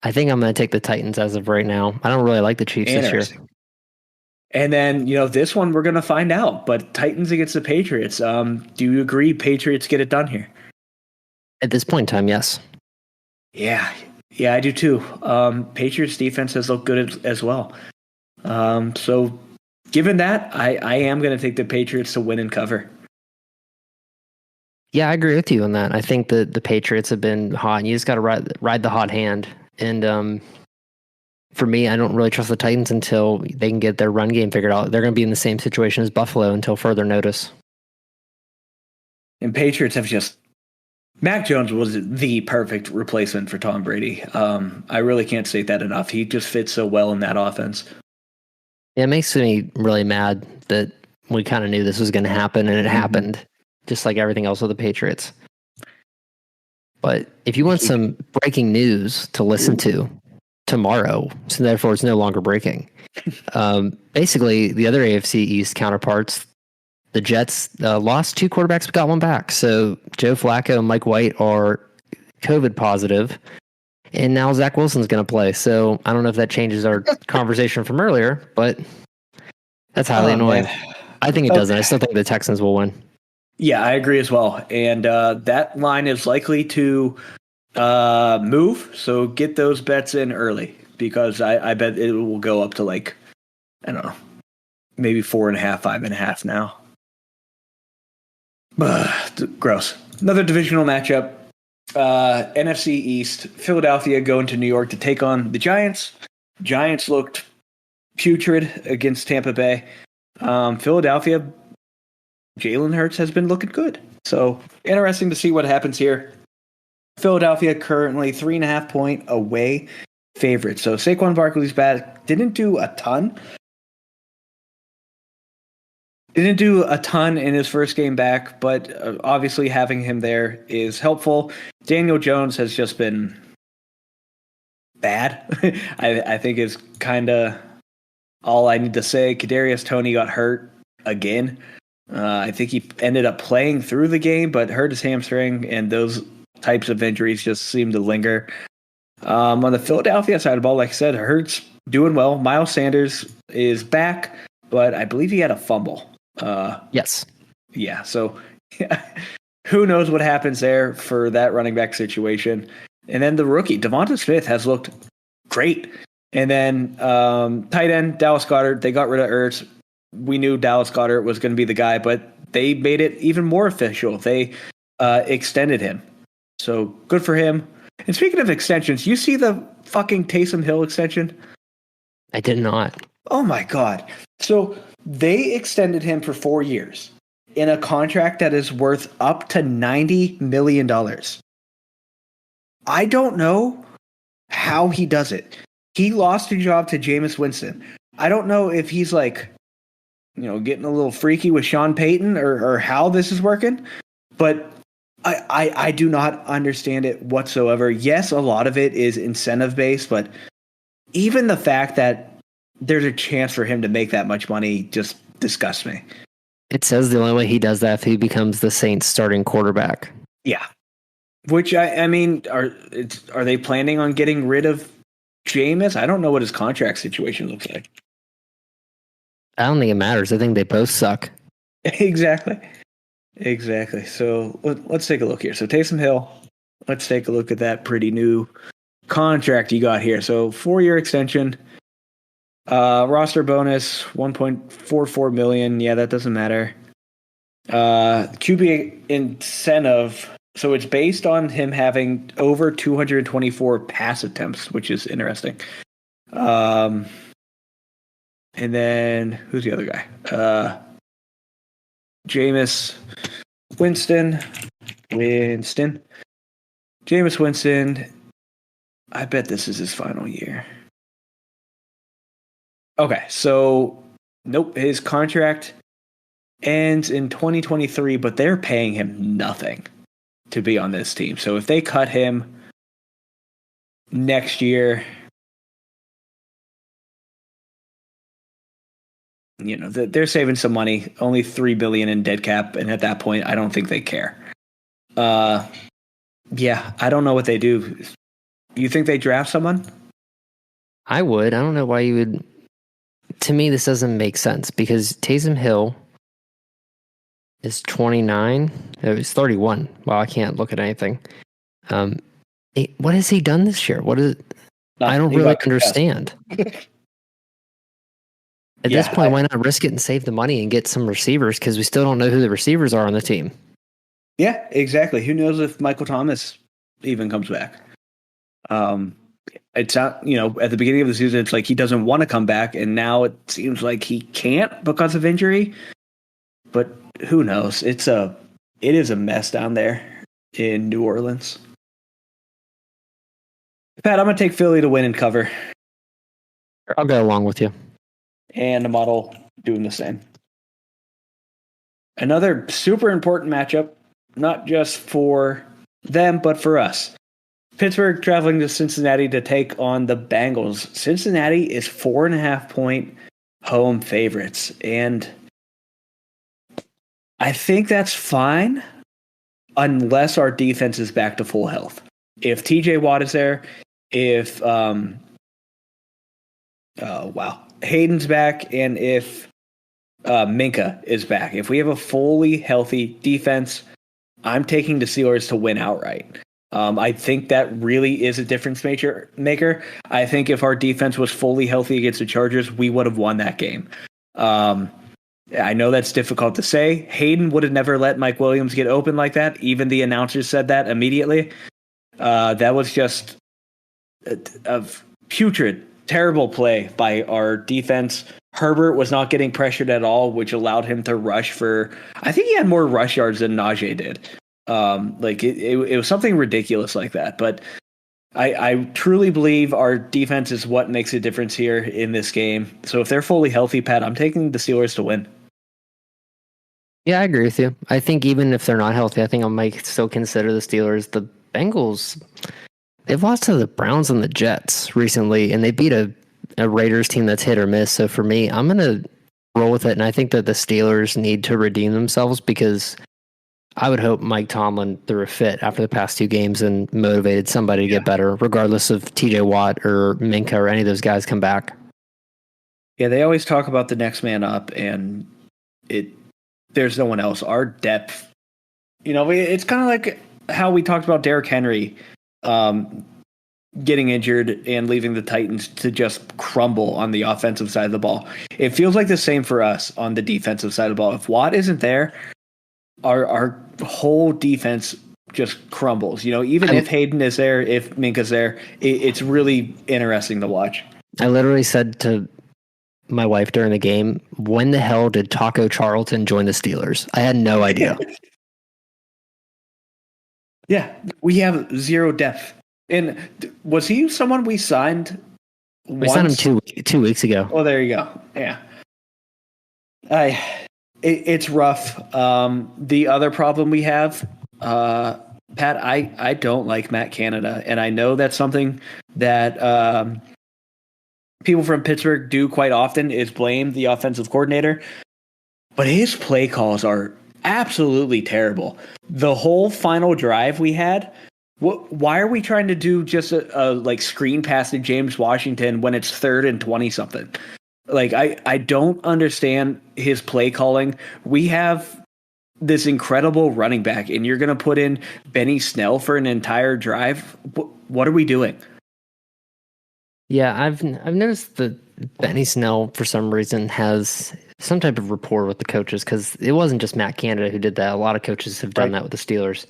I think I'm going to take the Titans as of right now. I don't really like the Chiefs this year. And then, this one we're going to find out. But Titans against the Patriots. Do you agree Patriots get it done here? At this point in time, yes. Yeah, I do too. Patriots defense has looked good as well. So given that, I am going to take the Patriots to win and cover. Yeah, I agree with you on that. I think that the Patriots have been hot, and you just got to ride the hot hand. And for me, I don't really trust the Titans until they can get their run game figured out. They're going to be in the same situation as Buffalo until further notice. And Patriots have just... Mac Jones was the perfect replacement for Tom Brady. I really can't state that enough. He just fits so well in that offense. Yeah, it makes me really mad that we kind of knew this was going to happen, and it happened, just like everything else with the Patriots. But if you want some breaking news to listen to tomorrow, so therefore it's no longer breaking, basically the other AFC East counterparts, the Jets lost 2 quarterbacks but got 1 back. So Joe Flacco and Mike White are COVID positive, and now Zach Wilson's going to play. So I don't know if that changes our conversation from earlier, but that's highly annoying. Man. I think it doesn't. I still think the Texans will win. Yeah, I agree as well. And that line is likely to move. So get those bets in early, because I bet it will go up to I don't know, maybe 4.5, 5.5 now. Gross. Another divisional matchup. NFC East, Philadelphia going to New York to take on the Giants. Giants looked putrid against Tampa Bay. Philadelphia, Jalen Hurts has been looking good. So interesting to see what happens here. Philadelphia currently 3.5-point away favorite. So Saquon Barkley's back. Didn't do a ton in his first game back, but obviously having him there is helpful. Daniel Jones has just been bad. I think is kind of all I need to say. Kadarius Toney got hurt again. I think he ended up playing through the game, but hurt his hamstring, and those types of injuries just seem to linger. On the Philadelphia side of the ball, like I said, Hurts doing well. Miles Sanders is back, but I believe he had a fumble. Yes. Yeah. So who knows what happens there for that running back situation. And then the rookie, Devonta Smith, has looked great. And then tight end, Dallas Goedert, they got rid of Ertz. We knew Dallas Goedert was going to be the guy, but they made it even more official. They extended him. So good for him. And speaking of extensions, you see the fucking Taysom Hill extension? I did not. Oh my God. So they extended him for 4 years in a contract that is worth up to $90 million. I don't know how he does it. He lost his job to Jameis Winston. I don't know if he's getting a little freaky with Sean Payton or how this is working, but I do not understand it whatsoever. Yes, a lot of it is incentive based, but even the fact that there's a chance for him to make that much money just disgusts me. It says the only way he does that if he becomes the Saints starting quarterback. Yeah. Which I mean, are they planning on getting rid of Jameis? I don't know what his contract situation looks like. I don't think it matters. I think they both suck. Exactly. So let's take a look here. So Taysom Hill, let's take a look at that pretty new contract you got here. So 4-year extension, roster bonus, $1.44 million. Yeah, that doesn't matter. QB incentive So it's based on him having over 224 pass attempts, which is interesting. And then who's the other guy? Jameis Winston. Jameis Winston. I bet this is his final year. Okay, so nope, his contract ends in 2023, but they're paying him nothing to be on this team. So if they cut him next year, they're saving some money. Only $3 billion in dead cap, and at that point, I don't think they care. Yeah, I don't know what they do. You think they draft someone? I would. I don't know why you would. To me, this doesn't make sense because Taysom Hill is 29. He's 31. Well, I can't look at anything. What has he done this year? I don't really understand. At this point, why not risk it and save the money and get some receivers? Because we still don't know who the receivers are on the team. Yeah, exactly. Who knows if Michael Thomas even comes back? It's not, at the beginning of the season, it's like he doesn't want to come back, and now it seems like he can't because of injury. But who knows? It is a mess down there in New Orleans. Pat, I'm gonna take Philly to win and cover. I'll go along with you. And the model doing the same. Another super important matchup, not just for them, but for us. Pittsburgh traveling to Cincinnati to take on the Bengals. Cincinnati is 4.5-point home favorites. And I think that's fine unless our defense is back to full health. If TJ Watt is there, if Hayden's back, and if Minka is back. If we have a fully healthy defense, I'm taking the Steelers to win outright. I think that really is a difference maker. I think if our defense was fully healthy against the Chargers, we would have won that game. I know that's difficult to say. Hayden would have never let Mike Williams get open like that. Even the announcers said that immediately. That was just a putrid, terrible play by our defense. Herbert was not getting pressured at all, which allowed him to rush for, I think he had more rush yards than Najee did. It was something ridiculous like that. But I truly believe our defense is what makes a difference here in this game. So if they're fully healthy, Pat, I'm taking the Steelers to win. Yeah, I agree with you. I think even if they're not healthy, I think I might still consider the Steelers. The Bengals, they've lost to the Browns and the Jets recently, and they beat a Raiders team that's hit or miss. So for me, I'm going to roll with it. And I think that the Steelers need to redeem themselves because I would hope Mike Tomlin threw a fit after the past two games and motivated somebody to get better, regardless of TJ Watt or Minka or any of those guys come back. Yeah, they always talk about the next man up, and there's no one else. Our depth, it's kind of like how we talked about Derrick Henry getting injured and leaving the Titans to just crumble on the offensive side of the ball. It feels like the same for us on the defensive side of the ball. If Watt isn't there, our whole defense just crumbles. Even if Hayden is there, if Minka's there, it's really interesting to watch. I literally said to my wife during the game, when the hell did Taco Charlton join the Steelers? I had no idea. Yeah, we have zero depth. And was he someone we signed? We signed him 2 weeks ago. Oh, there you go. Yeah. It's rough. The other problem we have, Pat, I don't like Matt Canada, and I know that's something that people from Pittsburgh do quite often is blame the offensive coordinator, but his play calls are absolutely terrible. The whole final drive we had, why are we trying to do just a screen pass to James Washington when it's 3rd and 20 something? I don't understand his play calling. We have this incredible running back, and you're going to put in Benny Snell for an entire drive. What are we doing? Yeah, I've noticed that Benny Snell, for some reason, has some type of rapport with the coaches because it wasn't just Matt Canada who did that. A lot of coaches have done that with the Steelers.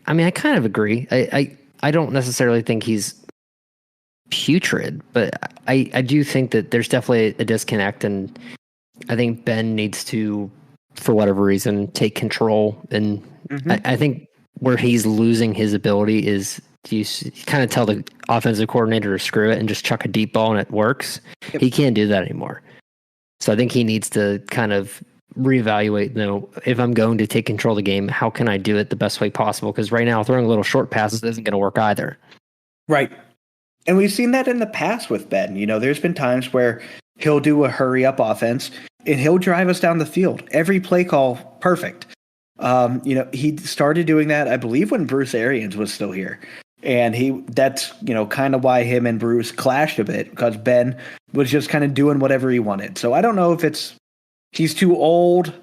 I mean, I kind of agree. I don't necessarily think he's putrid, but I do think that there's definitely a disconnect, and I think Ben needs to, for whatever reason, take control. And I think where he's losing his ability is you kind of tell the offensive coordinator to screw it and just chuck a deep ball and it works. Yep. He can't do that anymore. So I think he needs to kind of reevaluate, if I'm going to take control of the game, how can I do it the best way possible? Because right now, throwing little short passes isn't going to work either. Right. And we've seen that in the past with Ben. There's been times where he'll do a hurry up offense and he'll drive us down the field. Every play call, perfect. He started doing that, I believe, when Bruce Arians was still here. And that's kind of why him and Bruce clashed a bit, because Ben was just kind of doing whatever he wanted. So I don't know if he's too old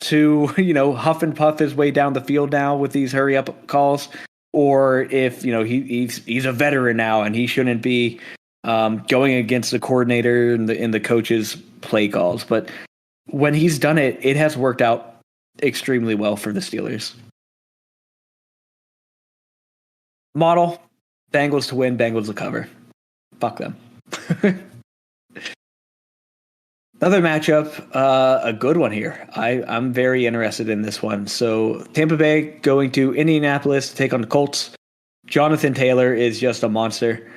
to, huff and puff his way down the field now with these hurry up calls, or if, he's a veteran now and he shouldn't be going against the coordinator and the coach's play calls. But when he's done it, it has worked out extremely well for the Steelers. Model, Bengals to win, Bengals to cover. Fuck them. Another matchup, a good one here. I'm very interested in this one. So Tampa Bay going to Indianapolis to take on the Colts. Jonathan Taylor is just a monster.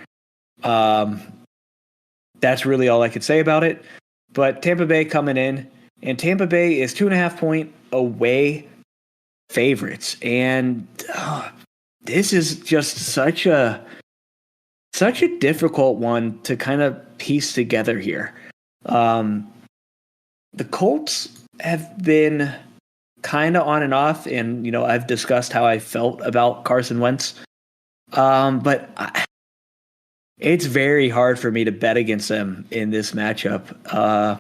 That's really all I could say about it. But Tampa Bay coming in, and Tampa Bay is 2.5-point away favorites. And this is just such a difficult one to kind of piece together here. The Colts have been kind of on and off, and I've discussed how I felt about Carson Wentz, but it's very hard for me to bet against them in this matchup.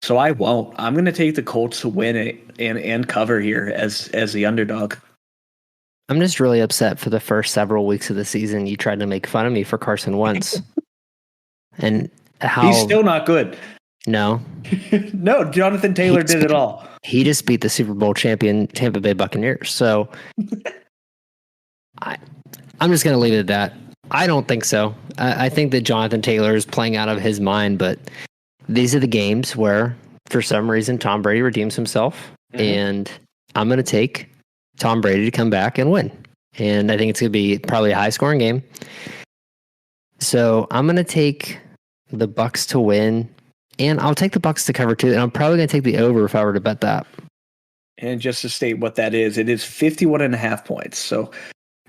So I won't. I'm going to take the Colts to win it and cover here as the underdog. I'm just really upset for the first several weeks of the season. You tried to make fun of me for Carson Wentz, and how he's still not good. No, no. Jonathan Taylor did it all. He just beat the Super Bowl champion Tampa Bay Buccaneers. So I'm just going to leave it at that. I don't think so. I think that Jonathan Taylor is playing out of his mind, but these are the games where, for some reason, Tom Brady redeems himself, and I'm going to take Tom Brady to come back and win. And I think it's going to be probably a high-scoring game. So I'm going to take the Bucs to win, and I'll take the Bucs to cover too. And I'm probably going to take the over if I were to bet that. And just to state what that is, it is 51.5 points. So,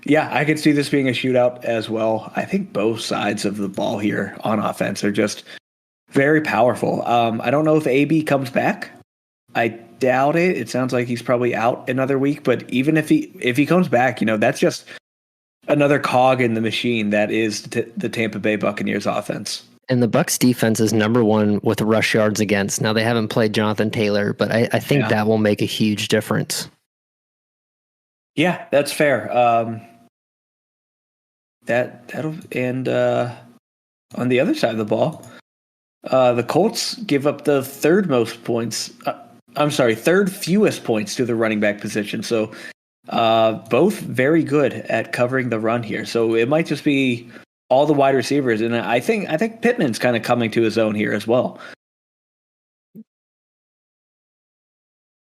yeah, I could see this being a shootout as well. I think both sides of the ball here on offense are just very powerful. I don't know if AB comes back. I doubt it. It sounds like he's probably out another week. But even if he comes back, that's just another cog in the machine that is the Tampa Bay Buccaneers offense. And the Bucs defense is number one with rush yards against. Now, they haven't played Jonathan Taylor, but I think that will make a huge difference. Yeah, that's fair. That'll and on the other side of the ball, the Colts give up the third fewest points to the running back position. So both very good at covering the run here. So it might just be all the wide receivers, and I think Pittman's kind of coming to his own here as well.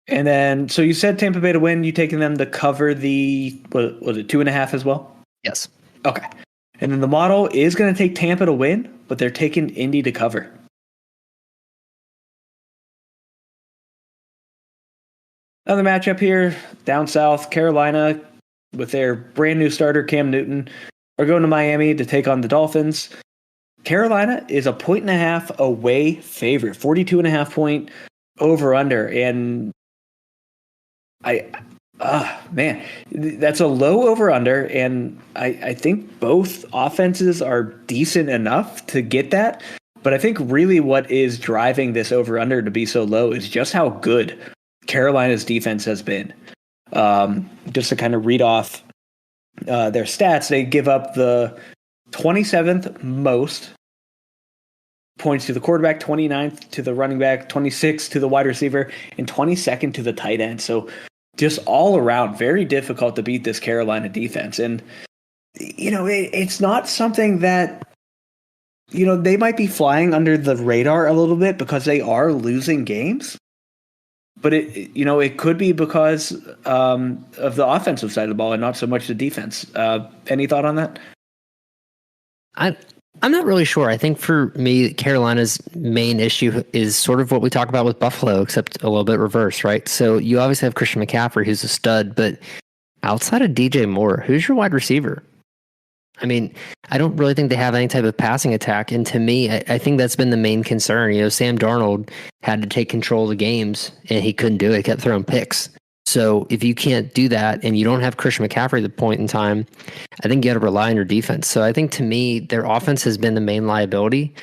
And then, so you said Tampa Bay to win. You taking them to cover the was it 2.5 as well? Yes. Okay. And then the model is going to take Tampa to win, but they're taking Indy to cover. Another matchup here, down south, Carolina with their brand new starter Cam Newton are going to Miami to take on the Dolphins. Carolina is a 1.5 away favorite, 42.5 point over under. And man, that's a low over under. And I think both offenses are decent enough to get that. But I think really what is driving this over under to be so low is just how good Carolina's defense has been. Just to kind of read off their stats, they give up the 27th most points to the quarterback, 29th to the running back, 26th to the wide receiver, and 22nd to the tight end. So just all around very difficult to beat this Carolina defense. And, it's not something that, they might be flying under the radar a little bit because they are losing games. But it could be because of the offensive side of the ball and not so much the defense. Any thought on that? I'm not really sure. I think for me, Carolina's main issue is sort of what we talk about with Buffalo, except a little bit reverse, right? So you obviously have Christian McCaffrey, who's a stud, but outside of DJ Moore, who's your wide receiver? I mean, I don't really think they have any type of passing attack. And to me, I think that's been the main concern. Sam Darnold had to take control of the games, and he couldn't do it. He kept throwing picks. So if you can't do that and you don't have Christian McCaffrey at the point in time, I think you got to rely on your defense. So I think to me, their offense has been the main liability,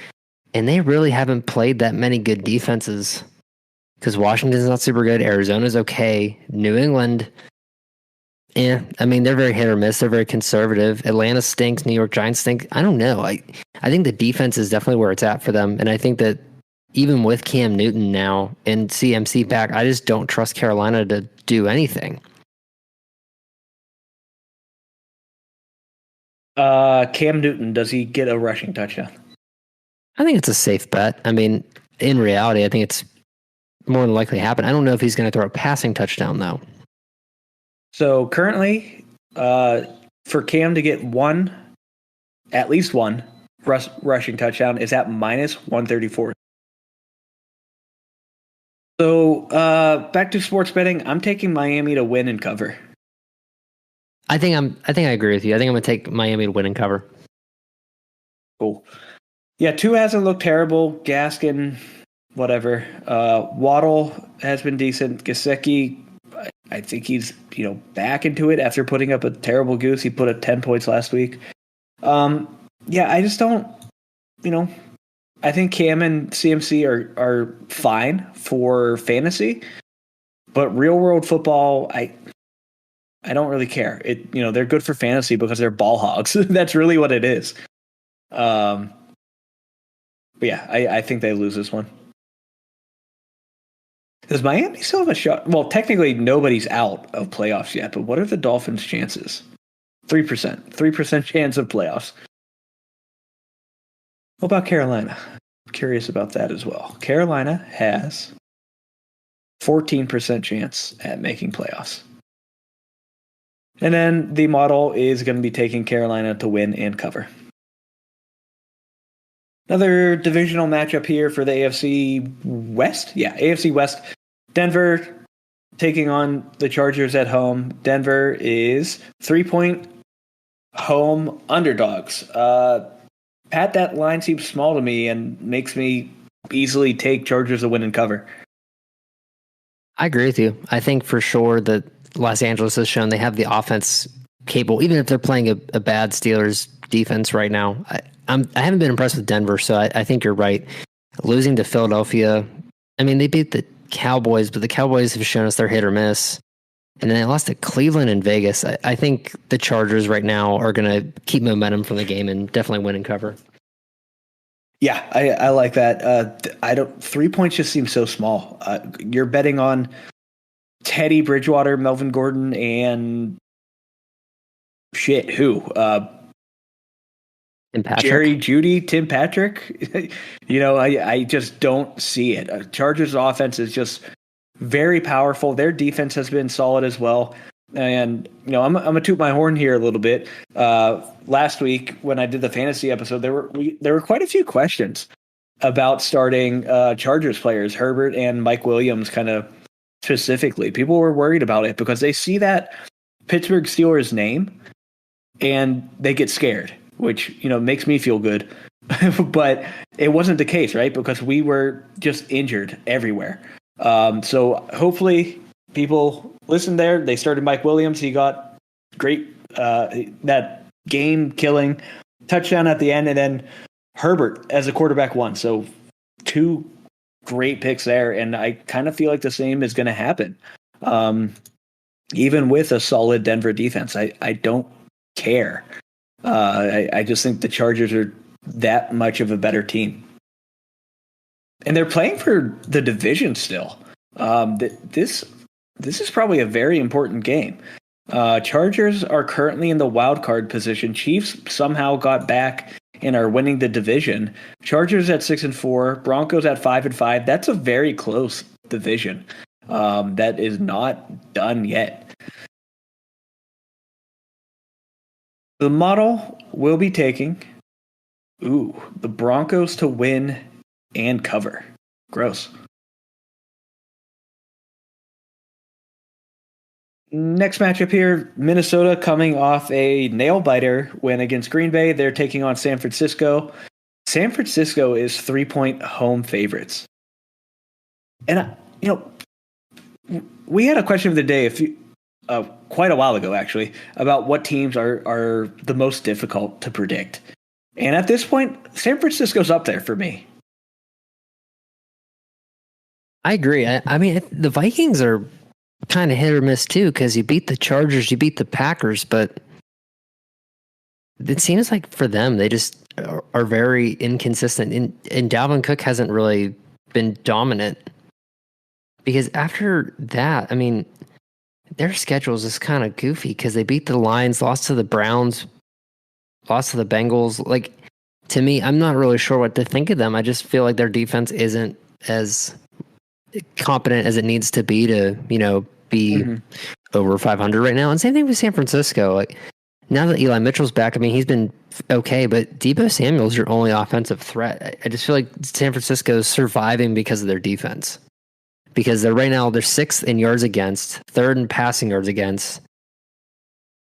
and they really haven't played that many good defenses because Washington's not super good. Arizona's okay. New England, I mean, they're very hit or miss. They're very conservative. Atlanta stinks. New York Giants stink. I don't know. I think the defense is definitely where it's at for them. And I think that even with Cam Newton now and CMC back, I just don't trust Carolina to do anything. Cam Newton, does he get a rushing touchdown? I think it's a safe bet. I mean, in reality, I think it's more than likely to happen. I don't know if he's going to throw a passing touchdown, though. So currently, for Cam to get at least one rushing touchdown is at minus 134. So back to sports betting, I'm taking Miami to win and cover. I think I agree with you. I think I'm going to take Miami to win and cover. Cool. Yeah, Tua hasn't looked terrible. Gaskin, whatever. Waddle has been decent. Gesicki, I think he's back into it after putting up a terrible goose. He put up 10 points last week. I just don't. I think Cam and CMC are fine for fantasy, but real world football, I don't really care. They're good for fantasy because they're ball hogs. That's really what it is. But yeah, I think they lose this one. Does Miami still have a shot? Well, technically nobody's out of playoffs yet, but what are the Dolphins' chances? 3%. 3% chance of playoffs. What about Carolina? I'm curious about that as well. Carolina has 14% chance at making playoffs. And then the model is going to be taking Carolina to win and cover. Another divisional matchup here for the AFC West. Yeah, AFC West. Denver taking on the Chargers at home. Denver is 3-point home underdogs. Pat, that line seems small to me and makes me easily take Chargers to win and cover. I agree with you. I think for sure that Los Angeles has shown they have the offense capable, even if they're playing a bad Steelers defense right now. I haven't been impressed with Denver, so I think you're right. Losing to Philadelphia, I mean, they beat the Cowboys, but the Cowboys have shown us they're hit or miss. And then they lost to Cleveland and Vegas. I think the Chargers right now are going to keep momentum from the game and definitely win and cover. Yeah, I like that. 3 points just seems so small. You're betting on Teddy Bridgewater, Melvin Gordon, and who? Tim Patrick. Jerry Jeudy, Tim Patrick. I just don't see it. Chargers offense is just very powerful. Their defense has been solid as well. And, I'm going to toot my horn here a little bit. Last week when I did the fantasy episode, there were quite a few questions about starting Chargers players, Herbert and Mike Williams kind of specifically. People were worried about it because they see that Pittsburgh Steelers name and they get scared, which, makes me feel good. But it wasn't the case, right? Because we were just injured everywhere. So hopefully people listen there. They started Mike Williams. He got great, that game-killing touchdown at the end, and then Herbert as a quarterback won. So 2 great picks there, and I kind of feel like the same is going to happen. Even with a solid Denver defense, I don't care. I just think the Chargers are that much of a better team. And they're playing for the division still. This this is probably a very important game. Chargers are currently in the wild card position. Chiefs somehow got back and are winning the division. Chargers at 6-4, Broncos at 5-5. That's a very close division. That is not done yet. The model will be taking the Broncos to win and cover. Gross. Next matchup here, Minnesota coming off a nail-biter win against Green Bay. They're taking on San Francisco. San Francisco is 3-point home favorites. And, we had a question of the day quite a while ago, actually, about what teams are the most difficult to predict. And at this point, San Francisco's up there for me. I agree. I mean, the Vikings are kind of hit or miss too, because you beat the Chargers, you beat the Packers, but it seems like for them they just are very inconsistent. And Dalvin Cook hasn't really been dominant, because after that, I mean, their schedule is just kind of goofy because they beat the Lions, lost to the Browns, lost to the Bengals. Like, to me, I'm not really sure what to think of them. I just feel like their defense isn't as competent as it needs to be to, be over 500 right now. And same thing with San Francisco. Like, now that Eli Mitchell's back, I mean, he's been okay, but Deebo Samuel's your only offensive threat. I just feel like San Francisco is surviving because of their defense. Because they're sixth in yards against, third in passing yards against.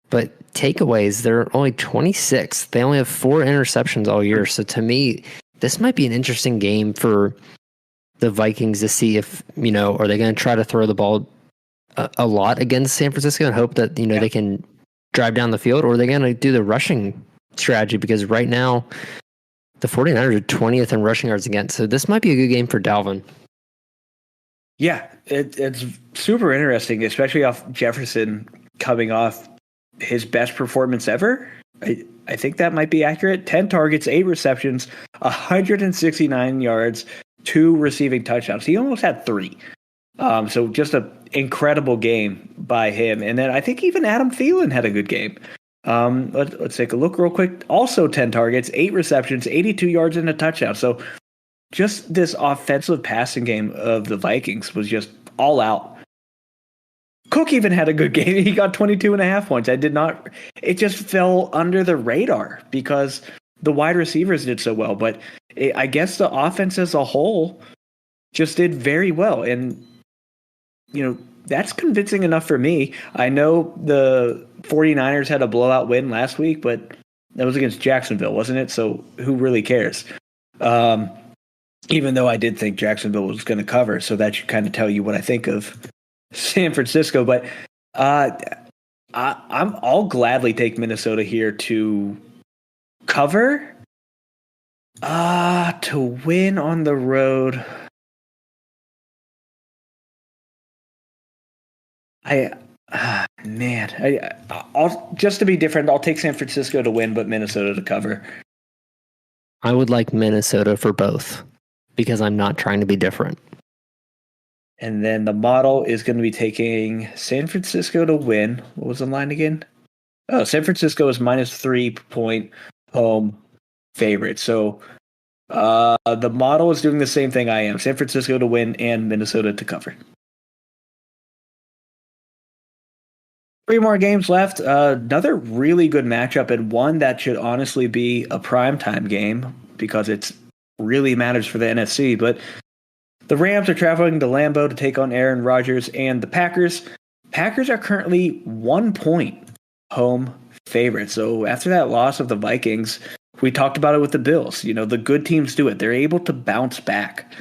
But takeaways, they're only 26th. They only have 4 interceptions all year. So to me, this might be an interesting game for the Vikings to see if, are they going to try to throw the ball a lot against San Francisco and hope that, they can drive down the field, or are they going to do the rushing strategy? Because right now, the 49ers are 20th in rushing yards against. So this might be a good game for Dalvin. Yeah, it's super interesting, especially off Jefferson coming off his best performance ever. I think that might be accurate. 10 targets, 8 receptions, 169 yards, 2 receiving touchdowns. He almost had 3. So just an incredible game by him. And then I think even Adam Thielen had a good game. Let's take a look real quick. Also 10 targets, 8 receptions, 82 yards and a touchdown. So just this offensive passing game of the Vikings was just all out. Cook even had a good game. He got 22.5 points. It just fell under the radar because the wide receivers did so well. But I guess the offense as a whole just did very well. And, that's convincing enough for me. I know the 49ers had a blowout win last week, but that was against Jacksonville, wasn't it? So who really cares? Even though I did think Jacksonville was going to cover, so that should kind of tell you what I think of San Francisco. But I'll gladly take Minnesota here to cover. To win on the road. I'll just to be different, I'll take San Francisco to win, but Minnesota to cover. I would like Minnesota for both, because I'm not trying to be different. And then the model is going to be taking San Francisco to win. What was the line again? Oh, San Francisco is minus 3-point home favorite. So the model is doing the same thing I am. San Francisco to win and Minnesota to cover. 3 more games left. Another really good matchup, and one that should honestly be a primetime game because it really matters for the NFC. But the Rams are traveling to Lambeau to take on Aaron Rodgers and the Packers. Packers are currently 1-point home favorites. So after that loss of the Vikings, we talked about it with the Bills. The good teams do it. They're able to bounce back.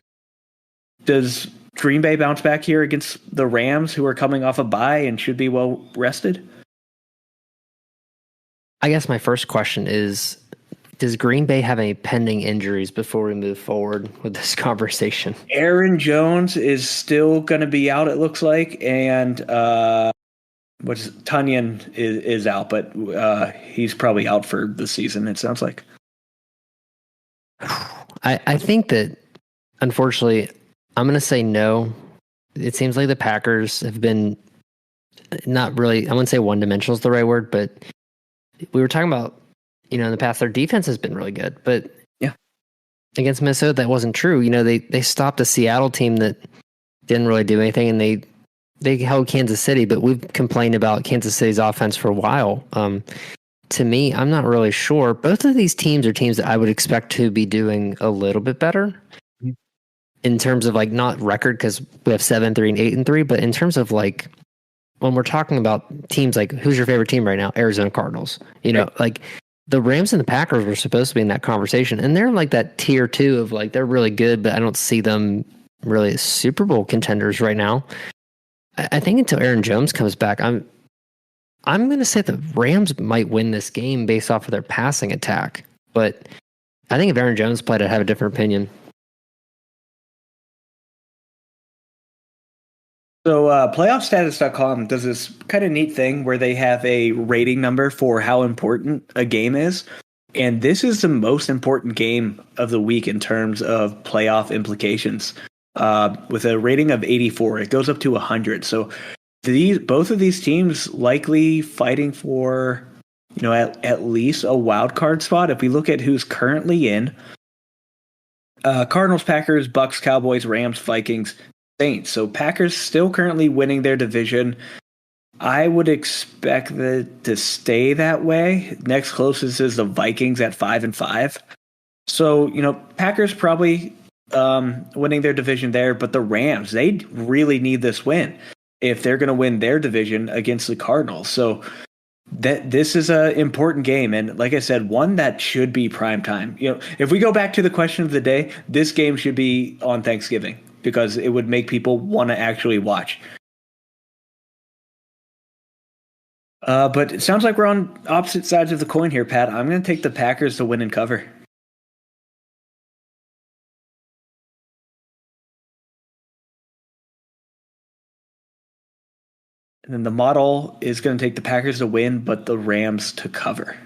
Does Green Bay bounce back here against the Rams, who are coming off a bye and should be well rested? I guess my first question is, does Green Bay have any pending injuries before we move forward with this conversation? Aaron Jones is still going to be out, it looks like, and Tunyon is out, but he's probably out for the season, it sounds like. I think that, unfortunately, I'm going to say no, it seems like the Packers have been not really, I wouldn't say one-dimensional is the right word, but we were talking about, in the past, their defense has been really good, but yeah, against Minnesota, that wasn't true. They stopped a Seattle team that didn't really do anything, and they held Kansas City, but we've complained about Kansas City's offense for a while. To me, I'm not really sure. Both of these teams are teams that I would expect to be doing a little bit better in terms of like not record, because we have 7-3 and 8-3, but in terms of like when we're talking about teams, like who's your favorite team right now? Arizona Cardinals. Like the Rams and the Packers were supposed to be in that conversation, and they're like that tier 2 of like they're really good, but I don't see them really as Super Bowl contenders right now. I think until Aaron Jones comes back, I'm going to say the Rams might win this game based off of their passing attack. But I think if Aaron Jones played, I'd have a different opinion. So playoffstatus.com does this kind of neat thing where they have a rating number for how important a game is. And this is the most important game of the week in terms of playoff implications. With a rating of 84, it goes up to 100. So both of these teams likely fighting for, at least a wild card spot. If we look at who's currently in, Cardinals, Packers, Bucks, Cowboys, Rams, Vikings, Saints. So Packers still currently winning their division. I would expect that to stay that way. Next closest is the Vikings at 5-5. So, Packers probably winning their division there, but the Rams, they really need this win if they're going to win their division against the Cardinals. So this is an important game, and like I said, one that should be prime time. If we go back to the question of the day, this game should be on Thanksgiving because it would make people want to actually watch. But it sounds like we're on opposite sides of the coin here, Pat. I'm going to take the Packers to win and cover. And then the model is going to take the Packers to win, but the Rams to cover.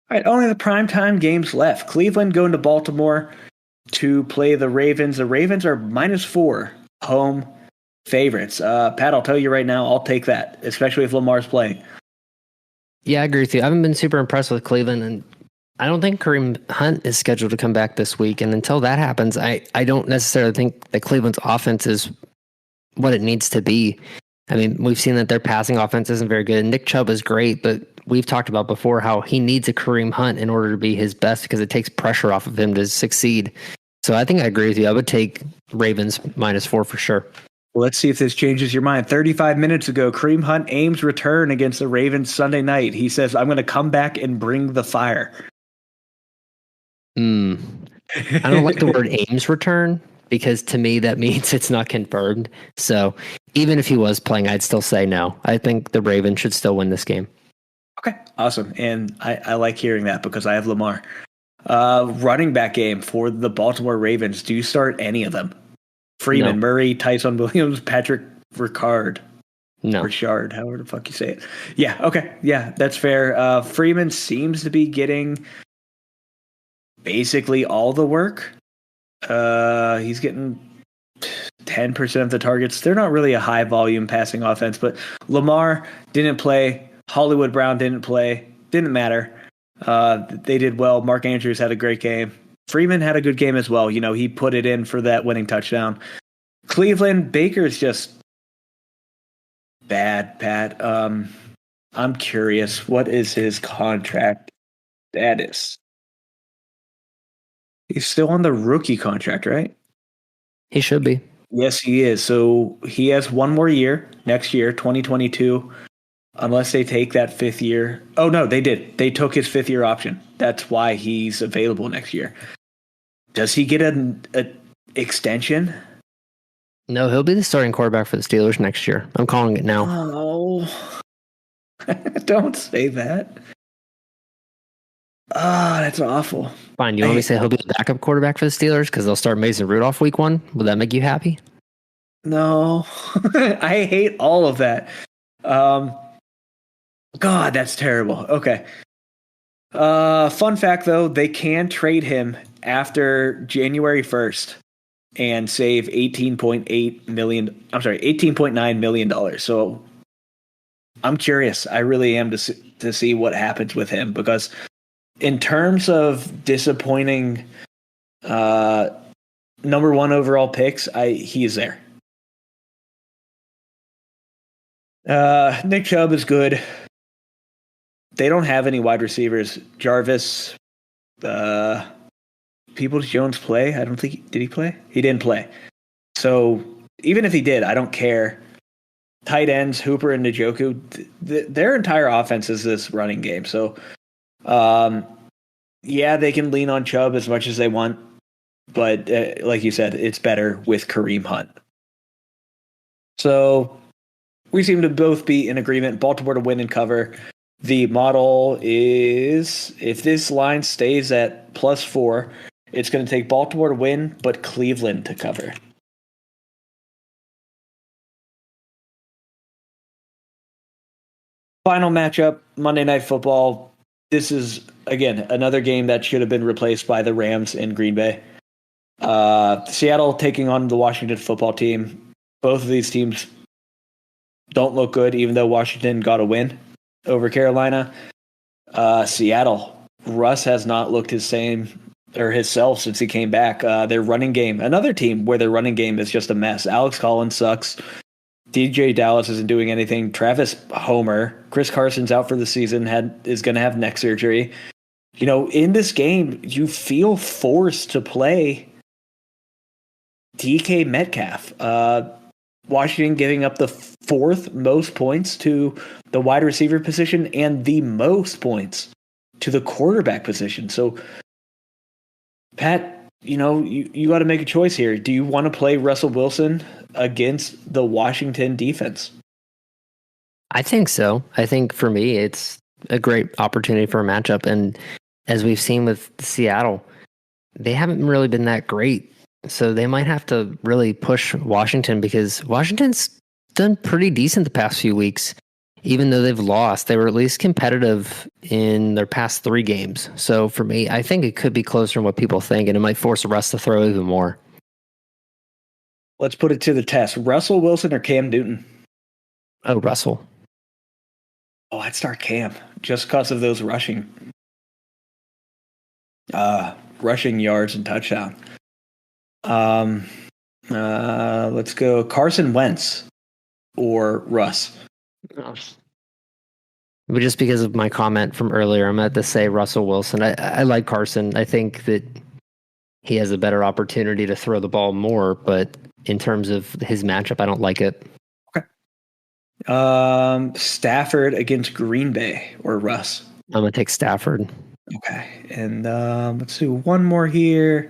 All right, only the primetime games left. Cleveland going to Baltimore to play the Ravens. The Ravens are -4 home favorites. Pat, I'll tell you right now, I'll take that, especially if Lamar's playing. Yeah, I agree with you. I haven't been super impressed with Cleveland, and I don't think Kareem Hunt is scheduled to come back this week. And until that happens, I don't necessarily think that Cleveland's offense is what it needs to be. I mean, we've seen that their passing offense isn't very good. Nick Chubb is great, but we've talked about before how he needs a Kareem Hunt in order to be his best because it takes pressure off of him to succeed. So I think I agree with you. I would take Ravens -4 for sure. Well, let's see if this changes your mind. 35 minutes ago, Kareem Hunt aims return against the Ravens Sunday night. He says, I'm going to come back and bring the fire. I don't like the word aims return because to me that means it's not confirmed. So even if he was playing, I'd still say no. I think the Ravens should still win this game. Okay, awesome. And I like hearing that because I have Lamar. Running back game for the Baltimore Ravens. Do you start any of them? Freeman, No. Murray, Tyson Williams, Patrick Ricard. No. Richard, however the fuck you say it. Yeah, okay. Yeah, that's fair. Freeman seems to be getting basically all the work. He's getting 10% of the targets. They're not really a high volume passing offense, but Lamar didn't play. Hollywood Brown didn't play. Didn't matter. They did well. Mark Andrews had a great game. Freeman had a good game as well. He put it in for that winning touchdown. Cleveland, Baker's just bad, Pat. I'm curious. What is his contract status? He's still on the rookie contract, right? He should be. Yes, he is. So he has one more year next year, 2022, unless they take that 5th year. Oh, no, they did. They took his 5th year option. That's why he's available next year. Does he get an extension? No, he'll be the starting quarterback for the Steelers next year. I'm calling it now. Oh, don't say that. That's awful. Fine. You want me to say he'll be the backup quarterback for the Steelers because they'll start Mason Rudolph week 1? Would that make you happy? No, I hate all of that. God, that's terrible. Okay. Fun fact, though, they can trade him after January 1st and save $18.9 million. So I'm curious. I really am to see what happens with him, because in terms of disappointing number one overall picks, he is there. Nick Chubb is good. They don't have any wide receivers. Jarvis, Peoples-Jones play? I don't think did he play? He didn't play. So even if he did, I don't care. Tight ends, Hooper and Njoku, their entire offense is this running game. So, yeah, they can lean on Chubb as much as they want, but like you said, it's better with Kareem Hunt. So we seem to both be in agreement. Baltimore to win and cover. The model is, if this line stays at +4, it's going to take Baltimore to win, but Cleveland to cover. Final matchup, Monday Night Football. This is, again, another game that should have been replaced by the Rams in Green Bay. Seattle taking on the Washington football team. Both of these teams don't look good, even though Washington got a win over Carolina. Seattle, Russ has not looked his same or himself since he came back. Their running game, another team where their running game is just a mess. Alex Collins sucks. DJ Dallas isn't doing anything. Travis Homer. Chris Carson's out for the season, is going to have neck surgery. You know, in this game, you feel forced to play DK Metcalf. Washington giving up the fourth most points to the wide receiver position and the most points to the quarterback position. So, Pat, you know, you got to make a choice here. Do you want to play Russell Wilson against the Washington defense? I think so. I think for me, it's a great opportunity for a matchup. And as we've seen with Seattle, they haven't really been that great. So they might have to really push Washington, because Washington's done pretty decent the past few weeks. Even though they've lost, they were at least competitive in their past 3 games. So for me, I think it could be closer than what people think, and it might force Russ to throw even more. Let's put it to the test. Russell Wilson or Cam Newton? Oh, Russell. Oh, I'd start Cam just because of those rushing yards and touchdown. Let's go Carson Wentz or Russ. But just because of my comment from earlier, I'm at to say Russell Wilson. I like Carson. I think that he has a better opportunity to throw the ball more, but in terms of his matchup, I don't like it. Okay. Stafford against Green Bay or Russ? I'm going to take Stafford. Okay. And let's do one more here.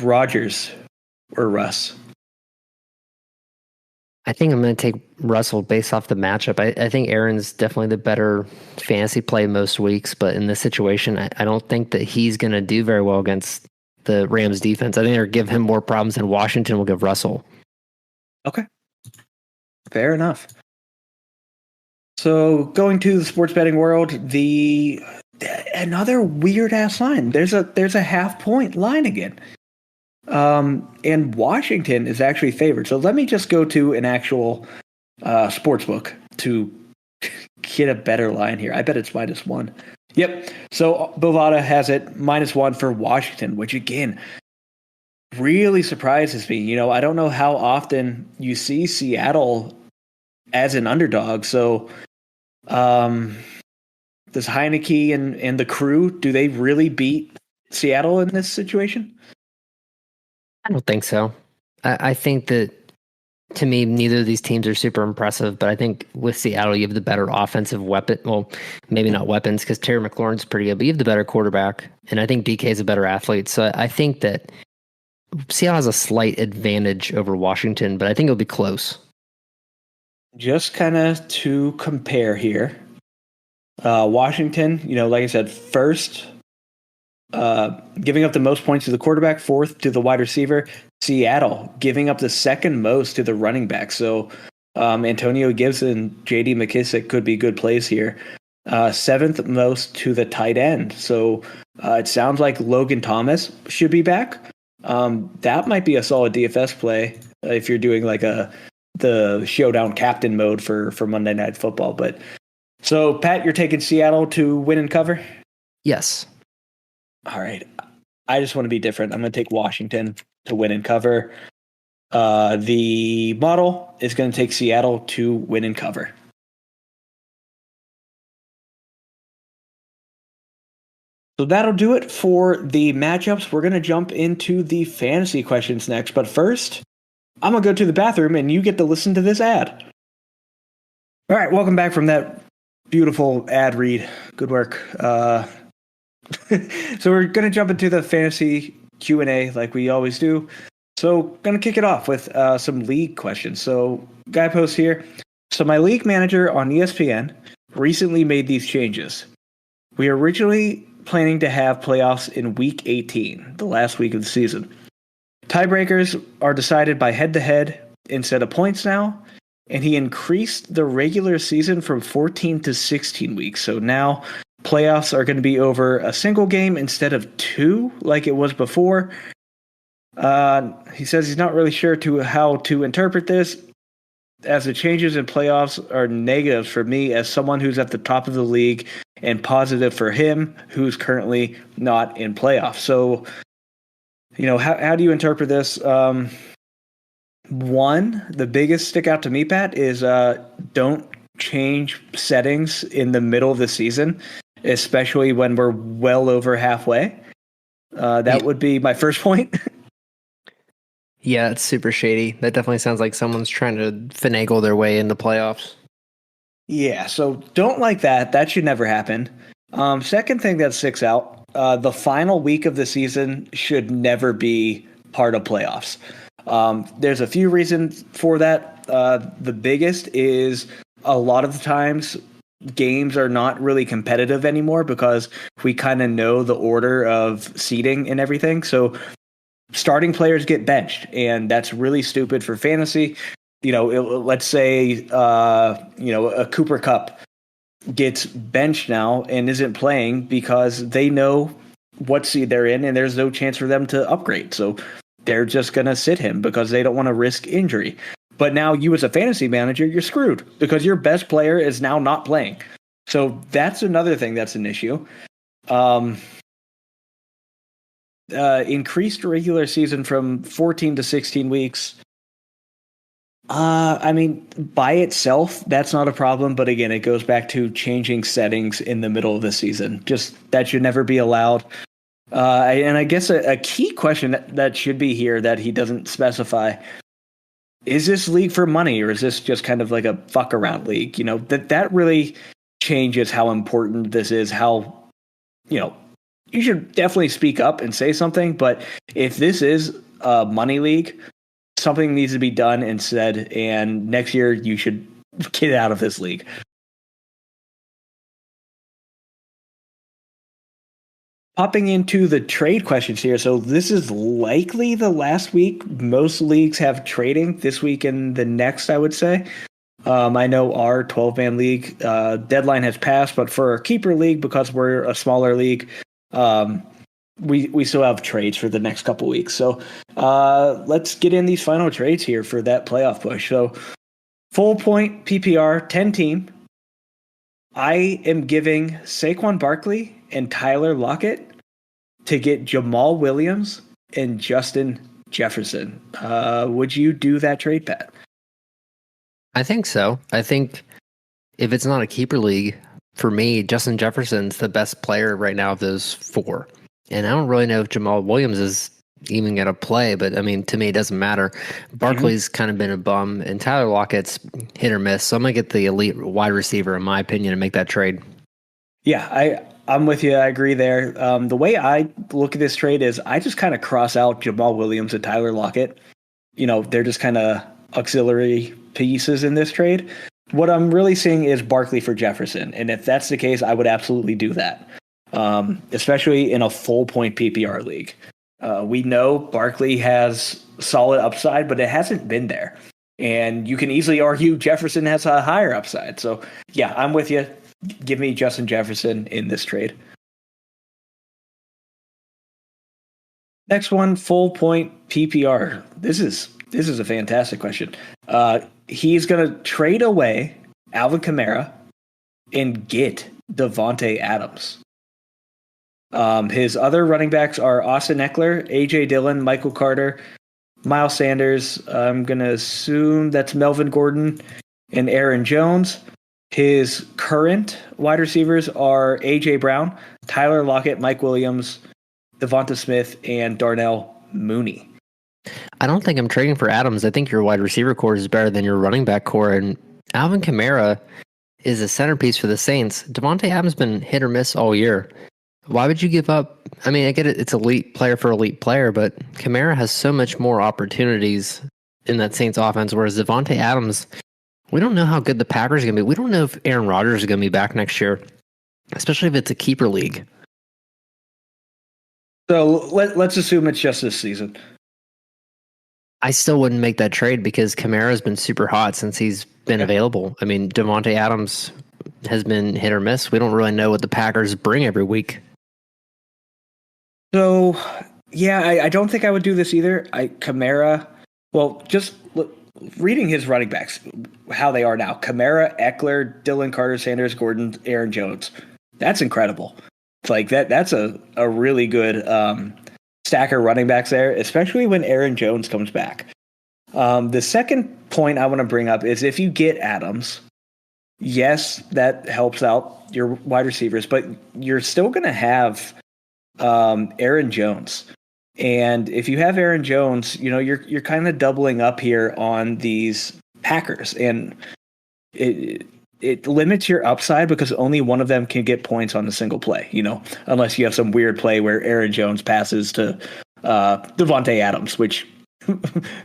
Rodgers or Russ? I think I'm going to take Russell based off the matchup. I think Aaron's definitely the better fantasy play most weeks, but in this situation, I don't think that he's going to do very well against the Rams defense. I think they'll give him more problems than Washington will give Russell. Okay. Fair enough. So going to the sports betting world, another weird ass line. There's a 0.5 point line again. And Washington is actually favored. So let me just go to an actual sports book to get a better line here. I bet it's -1. Yep. So Bovada has it -1 for Washington, which again really surprises me. You know, I don't know how often you see Seattle as an underdog. So does Heineke and the crew, do they really beat Seattle in this situation? I don't think so. I think that, to me, neither of these teams are super impressive, but I think with Seattle, you have the better offensive weapon. Well, maybe not weapons, because Terry McLaurin's pretty good, but you have the better quarterback, and I think DK is a better athlete. So I think that Seattle has a slight advantage over Washington, but I think it'll be close. Just kind of to compare here, Washington, you know, like I said, first, giving up the most points to the quarterback, fourth to the wide receiver. Seattle giving up the second most to the running back. So Antonio Gibson, J.D. McKissick could be good plays here. seventh most to the tight end. So it sounds like Logan Thomas should be back. That might be a solid DFS play if you're doing like the showdown captain mode for Monday Night Football. But so Pat, you're taking Seattle to win and cover? Yes. All right. I just want to be different. I'm going to take Washington to win and cover. The model is going to take Seattle to win and cover. So that'll do it for the matchups. We're going to jump into the fantasy questions next. But first, I'm going to go to the bathroom and you get to listen to this ad. All right. Welcome back from that beautiful ad read. Good work. So we're going to jump into the fantasy Q&A like we always do. So going to kick it off with some league questions. So guy post here. So my league manager on ESPN recently made these changes. We originally planning to have playoffs in week 18, the last week of the season. Tiebreakers are decided by head-to-head instead of points now, and he increased the regular season from 14 to 16 weeks. So now playoffs are going to be over a single game instead of two like it was before. He says he's not really sure how to interpret this, as the changes in playoffs are negatives for me as someone who's at the top of the league and positive for him who's currently not in playoffs. So, how do you interpret this? One, the biggest stick out to me, Pat, is don't change settings in the middle of the season, especially when we're well over halfway. That would be my first point. Yeah, it's super shady. That definitely sounds like someone's trying to finagle their way into playoffs. Yeah, so don't like that. That should never happen. Second thing that sticks out, the final week of the season should never be part of playoffs. There's a few reasons for that. The biggest is a lot of the times games are not really competitive anymore because we kind of know the order of seeding and everything. So starting players get benched, and that's really stupid for fantasy. Let's say, a Cooper Kupp gets benched now and isn't playing because they know what seed they're in and there's no chance for them to upgrade. So they're just going to sit him because they don't want to risk injury. But now you as a fantasy manager, you're screwed because your best player is now not playing. So that's another thing that's an issue. Increased regular season from 14 to 16 weeks. By itself, that's not a problem. But again, it goes back to changing settings in the middle of the season. Just that should never be allowed. And I guess a key question that should be here that he doesn't specify, is this league for money or is this just kind of like a fuck around league? That really changes how important this is, how, you should definitely speak up and say something. But if this is a money league, something needs to be done and said, and next year you should get out of this league. Popping into the trade questions here. So this is likely the last week most leagues have trading, this week and the next, I would say. I know our 12-man league deadline has passed, but for our keeper league, because we're a smaller league, we still have trades for the next couple weeks. So let's get in these final trades here for that playoff push. So full point PPR 10 team. I am giving Saquon Barkley and Tyler Lockett to get Jamal Williams and Justin Jefferson. Would you do that trade, Pat? I think so. I think if it's not a keeper league, for me, Justin Jefferson's the best player right now of those four. And I don't really know if Jamal Williams is even going to play, but to me, it doesn't matter. Barkley's kind of been a bum, and Tyler Lockett's hit or miss. So I'm going to get the elite wide receiver, in my opinion, and make that trade. Yeah, I'm with you. I agree there. The way I look at this trade is I just kind of cross out Jamal Williams and Tyler Lockett. They're just kind of auxiliary pieces in this trade. What I'm really seeing is Barkley for Jefferson. And if that's the case, I would absolutely do that. Especially in a full point PPR league. We know Barkley has solid upside, but it hasn't been there. And you can easily argue Jefferson has a higher upside. So yeah, I'm with you. give me Justin Jefferson in this trade. Next one, full point PPR. This is a fantastic question. He's going to trade away Alvin Kamara and get Devontae Adams. His other running backs are Austin Eckler, AJ Dillon, Michael Carter, Miles Sanders. I'm going to assume that's Melvin Gordon and Aaron Jones. His current wide receivers are AJ Brown, Tyler Lockett, Mike Williams, Devonta Smith, and Darnell Mooney. I don't think I'm trading for Adams. I think your wide receiver core is better than your running back core. And Alvin Kamara is a centerpiece for the Saints. Devontae Adams has been hit or miss all year. Why would you give up? I mean, I get it. It's elite player for elite player, but Kamara has so much more opportunities in that Saints offense, whereas Devontae Adams, we don't know how good the Packers are going to be. We don't know if Aaron Rodgers is going to be back next year, especially if it's a keeper league. So let's assume it's just this season. I still wouldn't make that trade because Kamara has been super hot since he's been available. I mean, Devontae Adams has been hit or miss. We don't really know what the Packers bring every week. So, yeah, I don't think I would do this either. Kamara, well, just reading his running backs, how they are now. Kamara, Eckler, Dylan Carter, Sanders, Gordon, Aaron Jones. That's incredible. Like that's a really good stack of running backs there, especially when Aaron Jones comes back. The second point I want to bring up is if you get Adams, yes, that helps out your wide receivers, but you're still going to have Aaron Jones. And if you have Aaron Jones, you know, you're kind of doubling up here on these Packers, and it limits your upside because only one of them can get points on a single play, you know, unless you have some weird play where Aaron Jones passes to Devontae Adams, which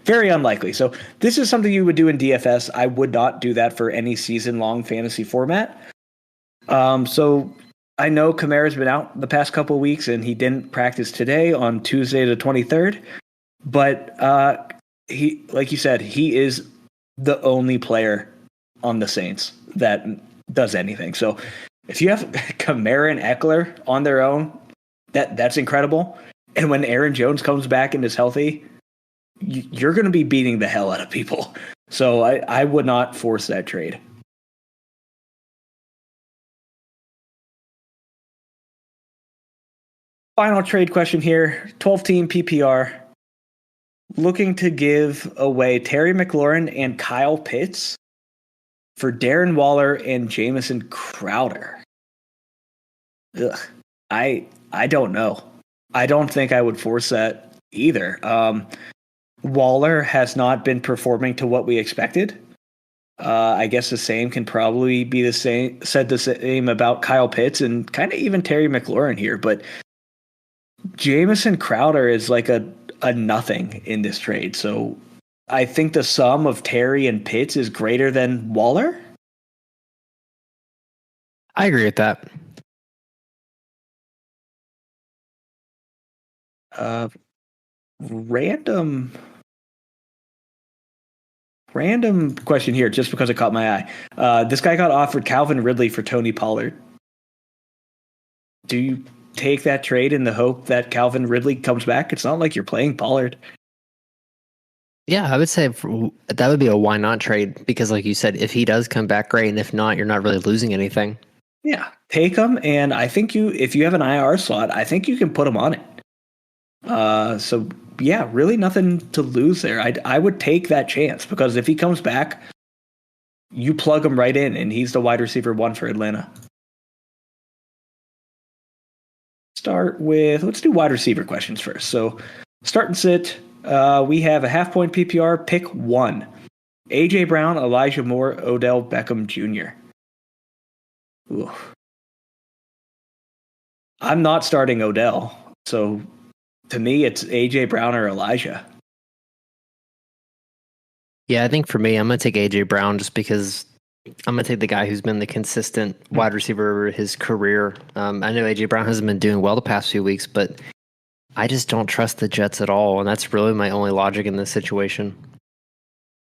very unlikely. So this is something you would do in DFS. I would not do that for any season-long fantasy format. So I know Kamara's been out the past couple of weeks, and he didn't practice today on Tuesday the 23rd. But he, like you said, he is the only player on the Saints that does anything. So if you have Kamara and Eckler on their own, that's incredible. And when Aaron Jones comes back and is healthy, you're going to be beating the hell out of people. So I would not force that trade. Final trade question here. 12-team PPR. Looking to give away Terry McLaurin and Kyle Pitts for Darren Waller and Jamison Crowder. Ugh. I don't know. I don't think I would force that either. Waller has not been performing to what we expected. I guess the same can probably be the same about Kyle Pitts and kind of even Terry McLaurin here. But Jamison Crowder is like a nothing in this trade. So I think the sum of Terry and Pitts is greater than Waller. I agree with that. Random question here, just because it caught my eye. This guy got offered Calvin Ridley for Tony Pollard. Do you take that trade in the hope that Calvin Ridley comes back? It's not like you're playing Pollard. Yeah, I would say that would be a why not trade because, like you said, if he does come back, great, and if not, you're not really losing anything. Yeah, take him, and I think if you have an IR slot, I think you can put him on it. So yeah, really nothing to lose there. I would take that chance because if he comes back, you plug him right in, and he's the wide receiver 1 for Atlanta. Let's do wide receiver questions first. So start and sit. We have a half-point PPR, pick 1. A.J. Brown, Elijah Moore, Odell Beckham Jr. Ooh. I'm not starting Odell. So to me, it's A.J. Brown or Elijah. Yeah, I think for me, I'm going to take A.J. Brown just because I'm going to take the guy who's been the consistent wide receiver over his career. I know A.J. Brown hasn't been doing well the past few weeks, but I just don't trust the Jets at all, and that's really my only logic in this situation.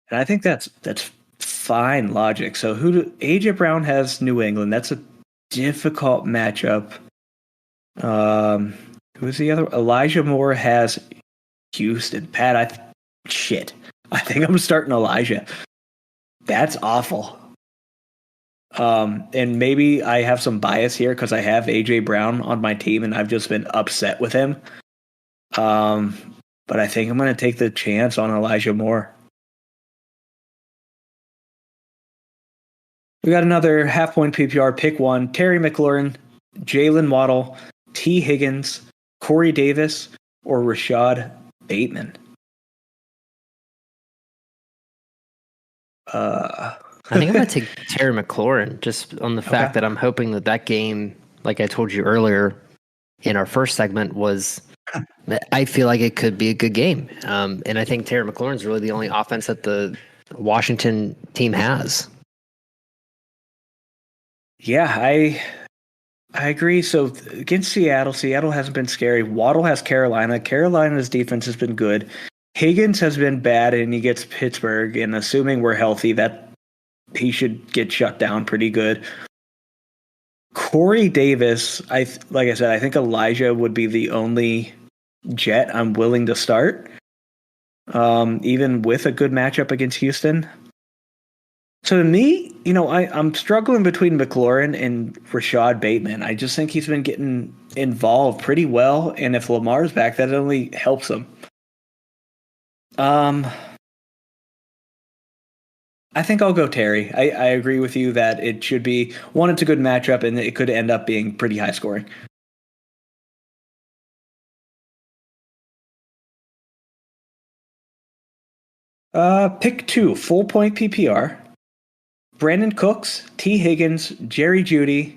And I think that's fine logic. So A.J. Brown has New England. That's a difficult matchup. Who's the other? Elijah Moore has Houston. Pat, I think I'm starting Elijah. That's awful. And maybe I have some bias here because I have AJ Brown on my team and I've just been upset with him. But I think I'm going to take the chance on Elijah Moore. We got another half-point PPR. Pick one. Terry McLaurin, Jalen Waddle, T. Higgins, Corey Davis, or Rashad Bateman. I think I'm going to take Terry McLaurin just on the fact that I'm hoping that game, like I told you earlier in our first segment, was I feel like it could be a good game. And I think Terry McLaurin's really the only offense that the Washington team has. Yeah, I agree. So against Seattle hasn't been scary. Waddle has Carolina. Carolina's defense has been good. Higgins has been bad, and he gets Pittsburgh. And assuming we're healthy, that he should get shut down pretty good. Corey Davis, like I said, I think Elijah would be the only Jet I'm willing to start, even with a good matchup against Houston. So to me, I'm struggling between McLaurin and Rashad Bateman. I just think he's been getting involved pretty well, and if Lamar's back, that only helps him. I think I'll go Terry. I agree with you that it should be one. It's a good matchup, and it could end up being pretty high scoring. Pick two, full point PPR. Brandon Cooks, T. Higgins, Jerry Jeudy,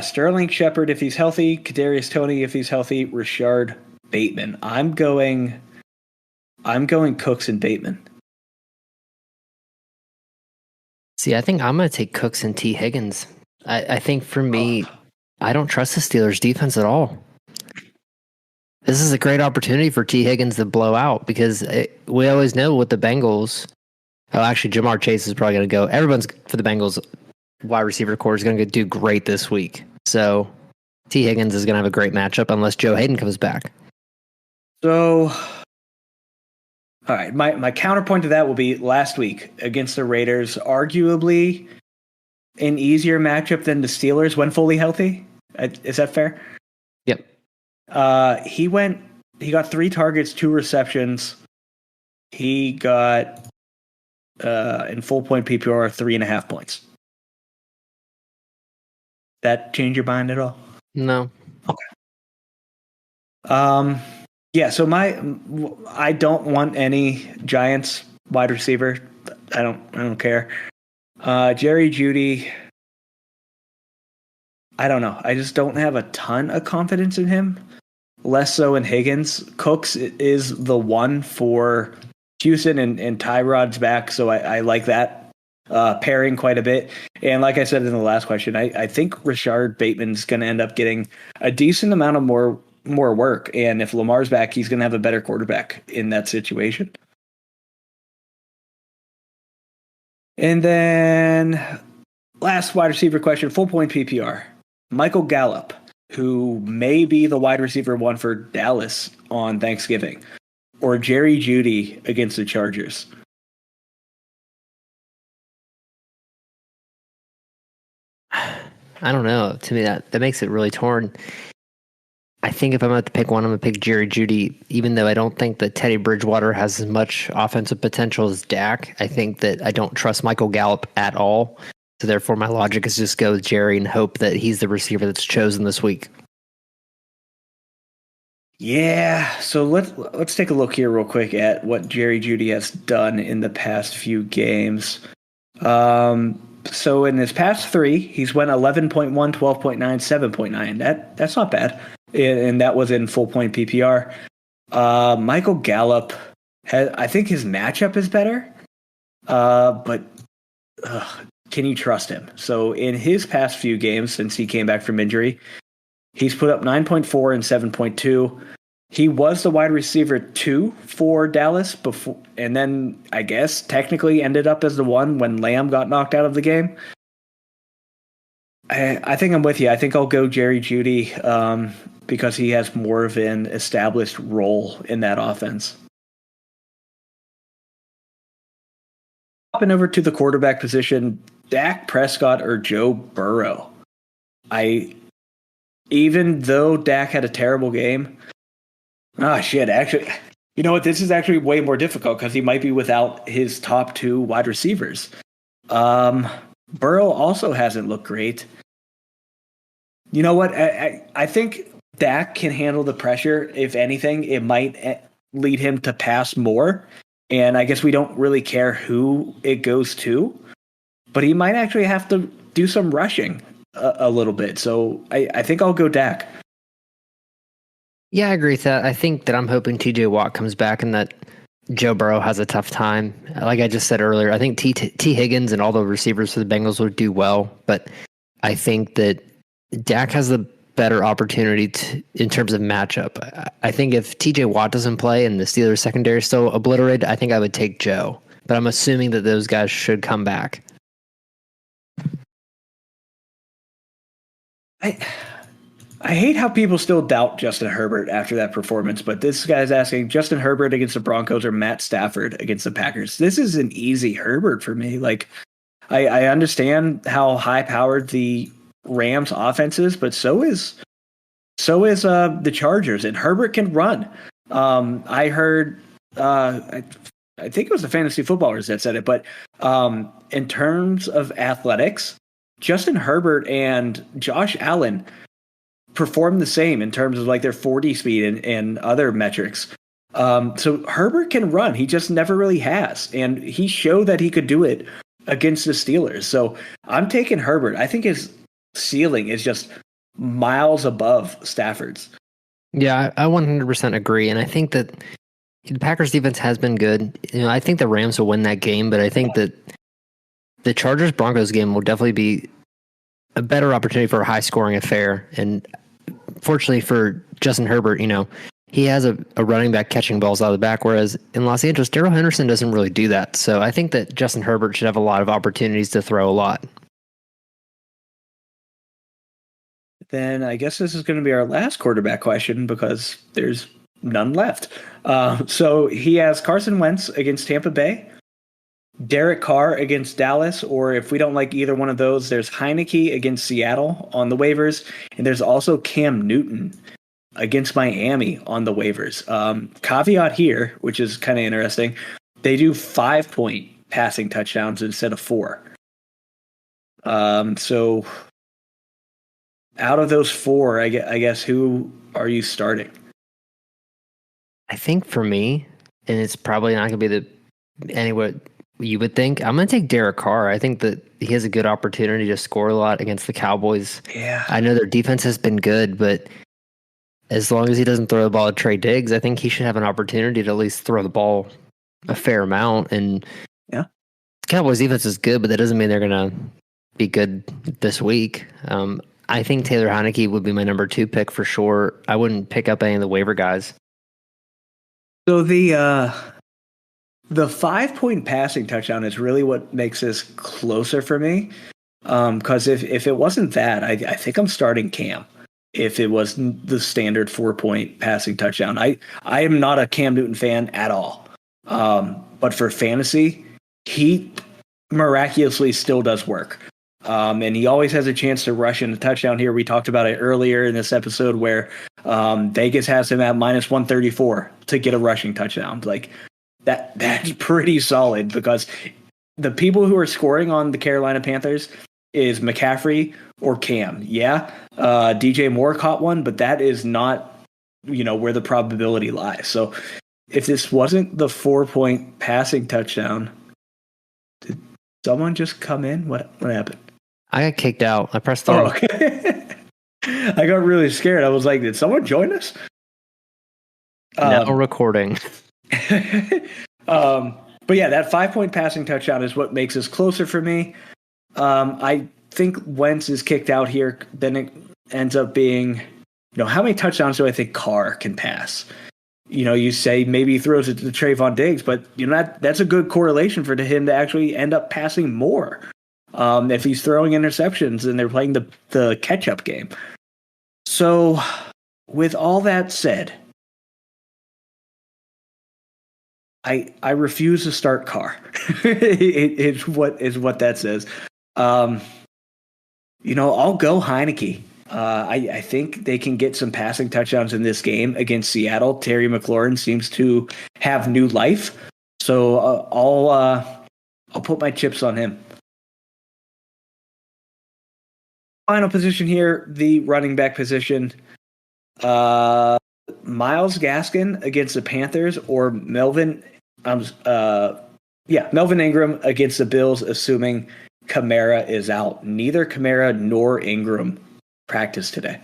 Sterling Shepard if he's healthy, Kadarius Toney if he's healthy, Rashard Bateman. I'm going Cooks and Bateman. See, I think I'm going to take Cooks and T. Higgins. I think for me, I don't trust the Steelers' defense at all. This is a great opportunity for T. Higgins to blow out because we always know with the Bengals. Oh, actually, Jamar Chase is probably going to go. Everyone's for the Bengals wide receiver core is going to do great this week. So T. Higgins is going to have a great matchup unless Joe Hayden comes back. So, all right, my counterpoint to that will be last week against the Raiders, arguably an easier matchup than the Steelers when fully healthy. Is that fair? Yep. He got 3 targets, 2 receptions. He got in full point PPR 3.5 points. That change your mind at all? No. Okay. Yeah. So I don't want any Giants wide receiver. I don't care. Jerry Jeudy. I don't know. I just don't have a ton of confidence in him. Less so in Higgins. Cooks is the one for Houston, and Tyrod's back, so I like that pairing quite a bit. And like I said in the last question, I think Rashard Bateman's going to end up getting a decent amount of more work. And if Lamar's back, he's going to have a better quarterback in that situation. And then last wide receiver question, full point PPR. Michael Gallup, who may be the wide receiver one for Dallas on Thanksgiving, or Jerry Jeudy against the Chargers? I don't know. To me, that makes it really torn. I think if I'm going to pick one, I'm going to pick Jerry Jeudy, even though I don't think that Teddy Bridgewater has as much offensive potential as Dak. I think that I don't trust Michael Gallup at all. So therefore, my logic is just go with Jerry and hope that he's the receiver that's chosen this week. Yeah, so let's take a look here real quick at what Jerry Jeudy has done in the past few games. So in his past 3, he's went 11.1, 12.9, 7.9. That's not bad, and that was in full point PPR. Michael Gallup I think his matchup is better, but can you trust him? So in his past few games since he came back from injury, he's put up 9.4 and 7.2. He was the wide receiver 2 for Dallas before, and then I guess technically ended up as the 1 when Lamb got knocked out of the game. I think I'm with you. I think I'll go Jerry Jeudy because he has more of an established role in that offense. Hopping over to the quarterback position, Dak Prescott or Joe Burrow. Even though Dak had a terrible game, actually, you know what? This is actually way more difficult because he might be without his top two wide receivers. Burrow also hasn't looked great. You know what? I think Dak can handle the pressure. If anything, it might lead him to pass more. And I guess we don't really care who it goes to, but he might actually have to do some rushing a little bit. So I think I'll go Dak. Yeah, I agree with that. I think that I'm hoping TJ Watt comes back and that Joe Burrow has a tough time. Like I just said earlier, I think T. Higgins and all the receivers for the Bengals would do well, but I think that Dak has the better opportunity in terms of matchup. I think if TJ Watt doesn't play and the Steelers secondary is still obliterated, I think I would take Joe. But I'm assuming that those guys should come back. I hate how people still doubt Justin Herbert after that performance, but this guy's asking Justin Herbert against the Broncos or Matt Stafford against the Packers. This is an easy Herbert for me. Like, I understand how high-powered the Rams offense is, but so is the Chargers, and Herbert can run. I heard I think it was the Fantasy Footballers that said it, but in terms of athletics, Justin Herbert and Josh Allen perform the same in terms of like their 40 speed and other metrics. So Herbert can run. He just never really has, and he showed that he could do it against the Steelers. So I'm taking Herbert. I think his ceiling is just miles above Stafford's. Yeah, I 100% agree, and I think that the Packers defense has been good. You know, I think the Rams will win that game, but I think that the Chargers Broncos game will definitely be a better opportunity for a high scoring affair. And fortunately for Justin Herbert, you know, he has a running back catching balls out of the back, whereas in Los Angeles, Darrell Henderson doesn't really do that. So I think that Justin Herbert should have a lot of opportunities to throw a lot. Then I guess this is going to be our last quarterback question because there's none left. So he has Carson Wentz against Tampa Bay, Derek Carr against Dallas, or if we don't like either one of those, there's Heineke against Seattle on the waivers, and there's also Cam Newton against Miami on the waivers. Caveat here, which is kind of interesting, they do 5-point passing touchdowns instead of 4. So out of those 4, I guess who are you starting? I think for me, and it's probably not going to be anywhere you would think, I'm going to take Derek Carr. I think that he has a good opportunity to score a lot against the Cowboys. Yeah. I know their defense has been good, but as long as he doesn't throw the ball at Trey Diggs, I think he should have an opportunity to at least throw the ball a fair amount. And yeah, Cowboys defense is good, but that doesn't mean they're going to be good this week. I think Taylor Heineke would be my number 2 pick for sure. I wouldn't pick up any of the waiver guys. So the 5-point passing touchdown is really what makes this closer for me. Because if it wasn't that, I think I'm starting Cam. If it was the standard 4-point passing touchdown, I am not a Cam Newton fan at all. But for fantasy, he miraculously still does work. And he always has a chance to rush in a touchdown here. We talked about it earlier in this episode where Vegas has him at minus 134 to get a rushing touchdown. Like that's pretty solid because the people who are scoring on the Carolina Panthers is McCaffrey or Cam. Yeah, DJ Moore caught one, but that is not, where the probability lies. So if this wasn't the 4-point passing touchdown, did someone just come in? What happened? I got kicked out. I pressed on. Oh, okay. I got really scared. I was like, did someone join us? No recording. But yeah, that 5-point passing touchdown is what makes us closer for me. I think Wentz is kicked out here. Then it ends up being, how many touchdowns do I think Carr can pass? You say maybe he throws it to Trayvon Diggs, but that's a good correlation for him to actually end up passing more. if he's throwing interceptions and they're playing the catch-up game. So, with all that said, I refuse to start Carr. It's what that says. I'll go Heineke. I think they can get some passing touchdowns in this game against Seattle. Terry McLaurin seems to have new life, so I'll put my chips on him. Final position here, the running back position. Miles Gaskin against the Panthers or Melvin Ingram against the Bills, assuming Kamara is out. Neither Kamara nor Ingram practiced today.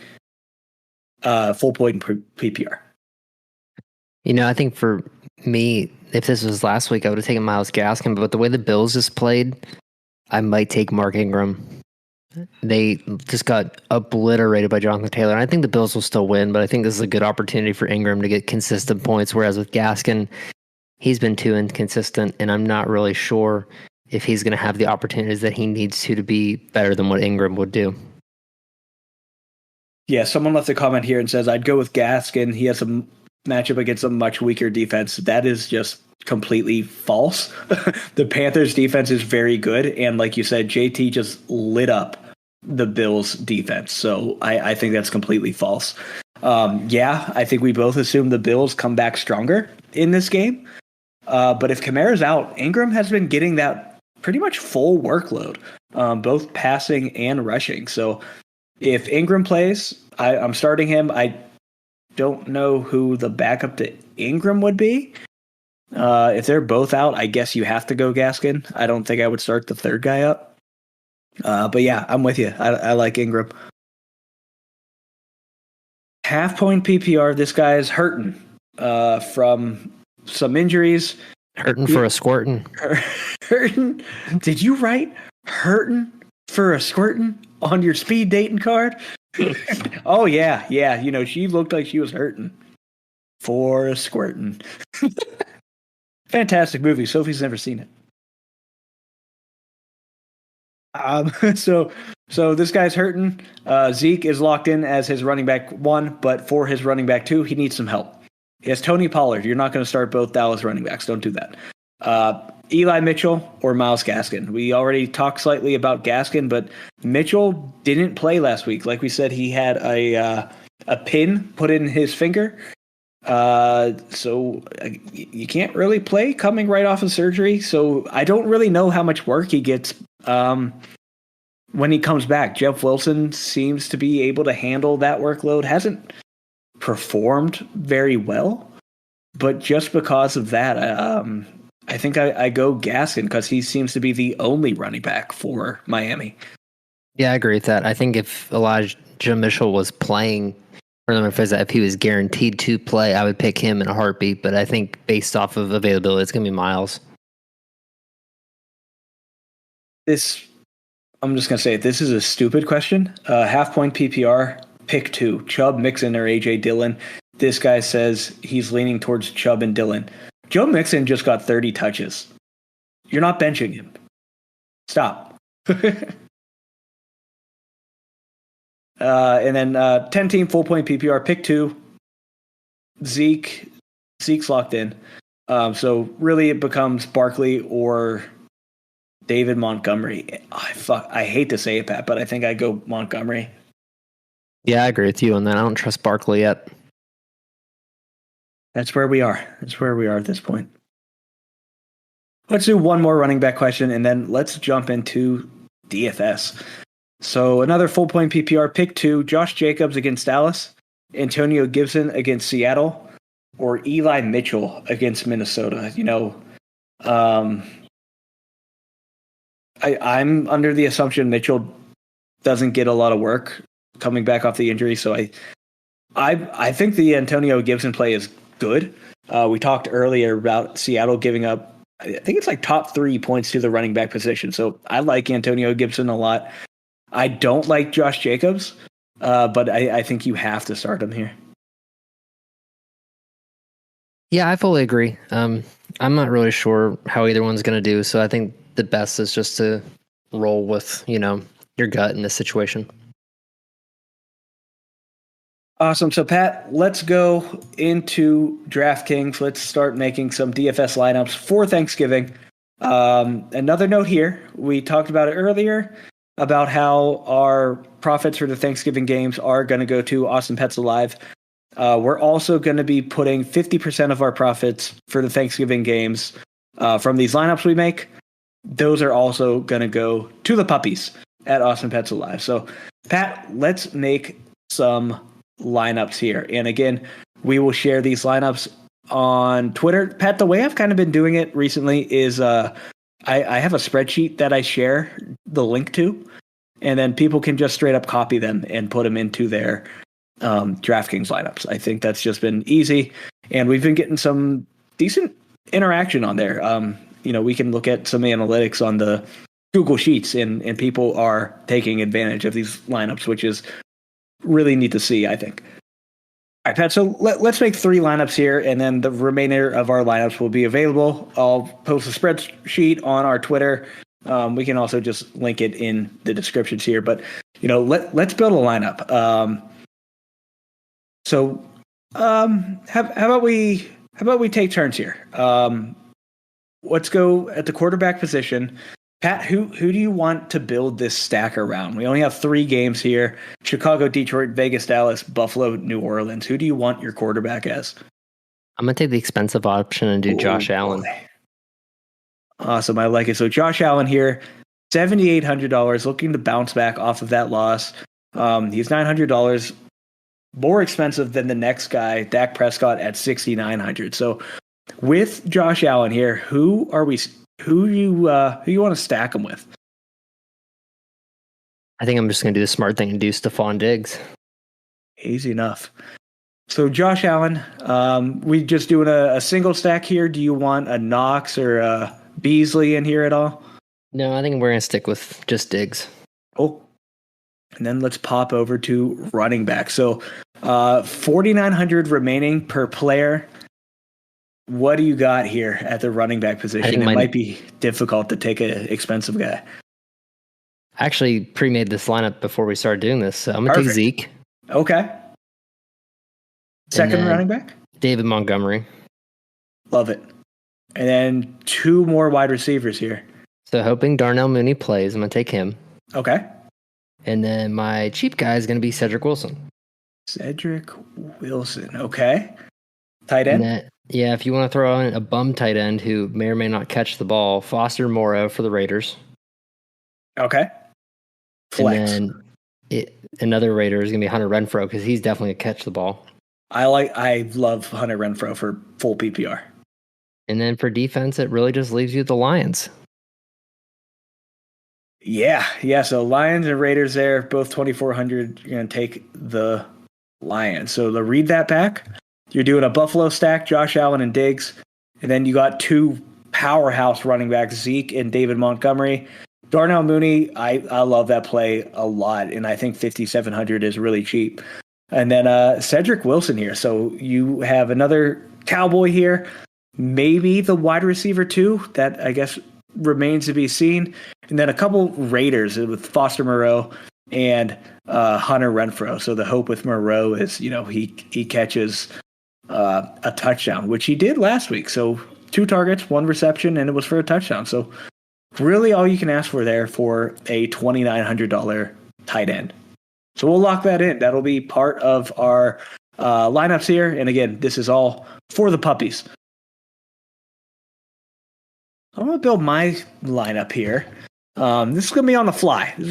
Full point PPR. I think for me, if this was last week, I would have taken Miles Gaskin, but the way the Bills just played, I might take Mark Ingram. They just got obliterated by Jonathan Taylor. And I think the Bills will still win, but I think this is a good opportunity for Ingram to get consistent points, whereas with Gaskin, he's been too inconsistent, and I'm not really sure if he's going to have the opportunities that he needs to be better than what Ingram would do. Yeah, someone left a comment here and says, I'd go with Gaskin. He has a matchup against a much weaker defense. That is just completely false. The Panthers defense is very good, and like you said, JT just lit up the Bills defense. So I think that's completely false. I think we both assume the Bills come back stronger in this game. But if Kamara's out, Ingram has been getting that pretty much full workload, both passing and rushing. So if Ingram plays, I'm starting him. I don't know who the backup to Ingram would be. If they're both out, I guess you have to go Gaskin. I don't think I would start the third guy up. But yeah, I'm with you. I like Ingram. Half point PPR. This guy is hurting from some injuries. Hurting for a squirtin'. Hurting. Did you write hurting for a squirtin' on your speed dating card? Oh yeah. She looked like she was hurting for a squirtin'. Fantastic movie. Sophie's never seen it. So this guy's hurting. Zeke is locked in as his running back 1, but for his running back 2, he needs some help. He has Tony Pollard. You're not going to start both Dallas running backs. Don't do that. Eli Mitchell or Miles Gaskin. We already talked slightly about Gaskin, but Mitchell didn't play last week. Like we said, he had a pin put in his finger. So you can't really play coming right off of surgery. So I don't really know how much work he gets when he comes back. Jeff Wilson seems to be able to handle that workload. Hasn't performed very well, but just because of that, I think I go Gaskin because he seems to be the only running back for Miami. Yeah, I agree with that. I think if Elijah Mitchell was playing for them, if he was guaranteed to play, I would pick him in a heartbeat. But I think based off of availability, it's going to be Miles. I'm just going to say it. This is a stupid question. Half point PPR, pick 2, Chubb, Mixon, or AJ Dillon. This guy says he's leaning towards Chubb and Dillon. Joe Mixon just got 30 touches. You're not benching him. Stop. And then 10-team full point PPR, pick 2. Zeke's locked in. So really it becomes Barkley or David Montgomery. I hate to say it, Pat, but I think I go Montgomery. Yeah, I agree with you on that. I don't trust Barkley yet. That's where we are. That's where we are at this point. Let's do one more running back question, and then let's jump into DFS. So another full point PPR, pick 2, Josh Jacobs against Dallas, Antonio Gibson against Seattle, or Eli Mitchell against Minnesota. I'm under the assumption Mitchell doesn't get a lot of work coming back off the injury, so I think the Antonio Gibson play is good. We talked earlier about Seattle giving up, I think it's like top 3 points to the running back position. So I like Antonio Gibson a lot. I don't like Josh Jacobs, but I think you have to start him here. Yeah, I fully agree. I'm not really sure how either one's going to do, so I think the best is just to roll with, your gut in this situation. Awesome. So, Pat, let's go into DraftKings. Let's start making some DFS lineups for Thanksgiving. Another note here. We talked about it earlier about how our profits for the Thanksgiving games are going to go to Awesome Pets Alive. We're also going to be putting 50% of our profits for the Thanksgiving games from these lineups we make. Those are also going to go to the puppies at Awesome Pets Alive. So, Pat, let's make some lineups here. And again, we will share these lineups on Twitter. Pat, the way I've kind of been doing it recently is I have a spreadsheet that I share the link to, and then people can just straight up copy them and put them into their DraftKings lineups. I think that's just been easy, and we've been getting some decent interaction on there. We can look at some analytics on the Google Sheets, and people are taking advantage of these lineups, which is really neat to see, I think. All right, Pat, so let's make 3 lineups here, and then the remainder of our lineups will be available. I'll post a spreadsheet on our Twitter. We can also just link it in the descriptions here. But, let's build a lineup. How about we take turns here? Let's go at the quarterback position. Pat, who do you want to build this stack around? We only have 3 games here: Chicago, Detroit, Vegas, Dallas, Buffalo, New Orleans. Who do you want your quarterback as? I'm going to take the expensive option and do Josh Allen. Awesome. I like it. So Josh Allen here, $7,800, looking to bounce back off of that loss. He's $900 more expensive than the next guy, Dak Prescott, at $6,900. So with Josh Allen here, who you want to stack him with? I think I'm just going to do the smart thing and do Stephon Diggs. Easy enough. So Josh Allen, we just doing a single stack here. Do you want a Knox or a Beasley in here at all? No, I think we're going to stick with just Diggs. Oh, and then let's pop over to running back. So $4,900 remaining per player. What do you got here at the running back position? It might be difficult to take an expensive guy. I actually pre-made this lineup before we started doing this, so I'm going to take Zeke. Okay. Second running back? David Montgomery. Love it. And then 2 more wide receivers here. So hoping Darnell Mooney plays, I'm going to take him. Okay. And then my cheap guy is going to be Cedric Wilson. Cedric Wilson. Okay. Tight end? If you want to throw in a bum tight end who may or may not catch the ball, Foster Moreau for the Raiders. Okay. Flex. And then another Raider is going to be Hunter Renfrow because he's definitely going to catch the ball. I love Hunter Renfrow for full PPR. And then for defense, it really just leaves you the Lions. Yeah. So Lions and Raiders there, both 2,400. You're going to take the Lions. So to read that back, you're doing a Buffalo stack, Josh Allen and Diggs. And then you got 2 powerhouse running backs, Zeke and David Montgomery. Darnell Mooney, I love that play a lot, and I think 5,700 is really cheap. And then Cedric Wilson here. So you have another Cowboy here, maybe the wide receiver too. That I guess remains to be seen. And then a couple Raiders with Foster Moreau and Hunter Renfrow. So the hope with Moreau is he catches a touchdown, which he did last week. So 2 targets, 1 reception, and it was for a touchdown. So really all you can ask for there for a $2,900 tight end. So we'll lock that in. That'll be part of our lineups here. And again, this is all for the puppies. I'm going to build my lineup here. This is going to be on the fly. I'm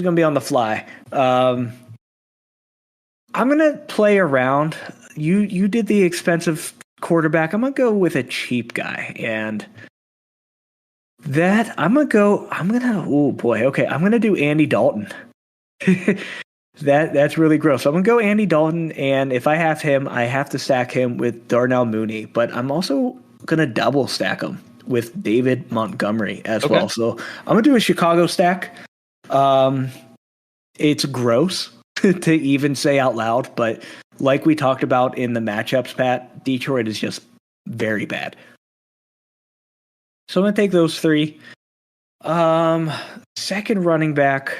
going to play around. You did the expensive quarterback. I'm going to go with a cheap guy. And I'm going to do Andy Dalton. That's really gross. So I'm going to go Andy Dalton, and if I have him, I have to stack him with Darnell Mooney, but I'm also going to double stack him with David Montgomery as well. So I'm going to do a Chicago stack. It's gross to even say out loud, but like we talked about in the matchups, Pat, Detroit is just very bad. So I'm going to take those 3. second running back,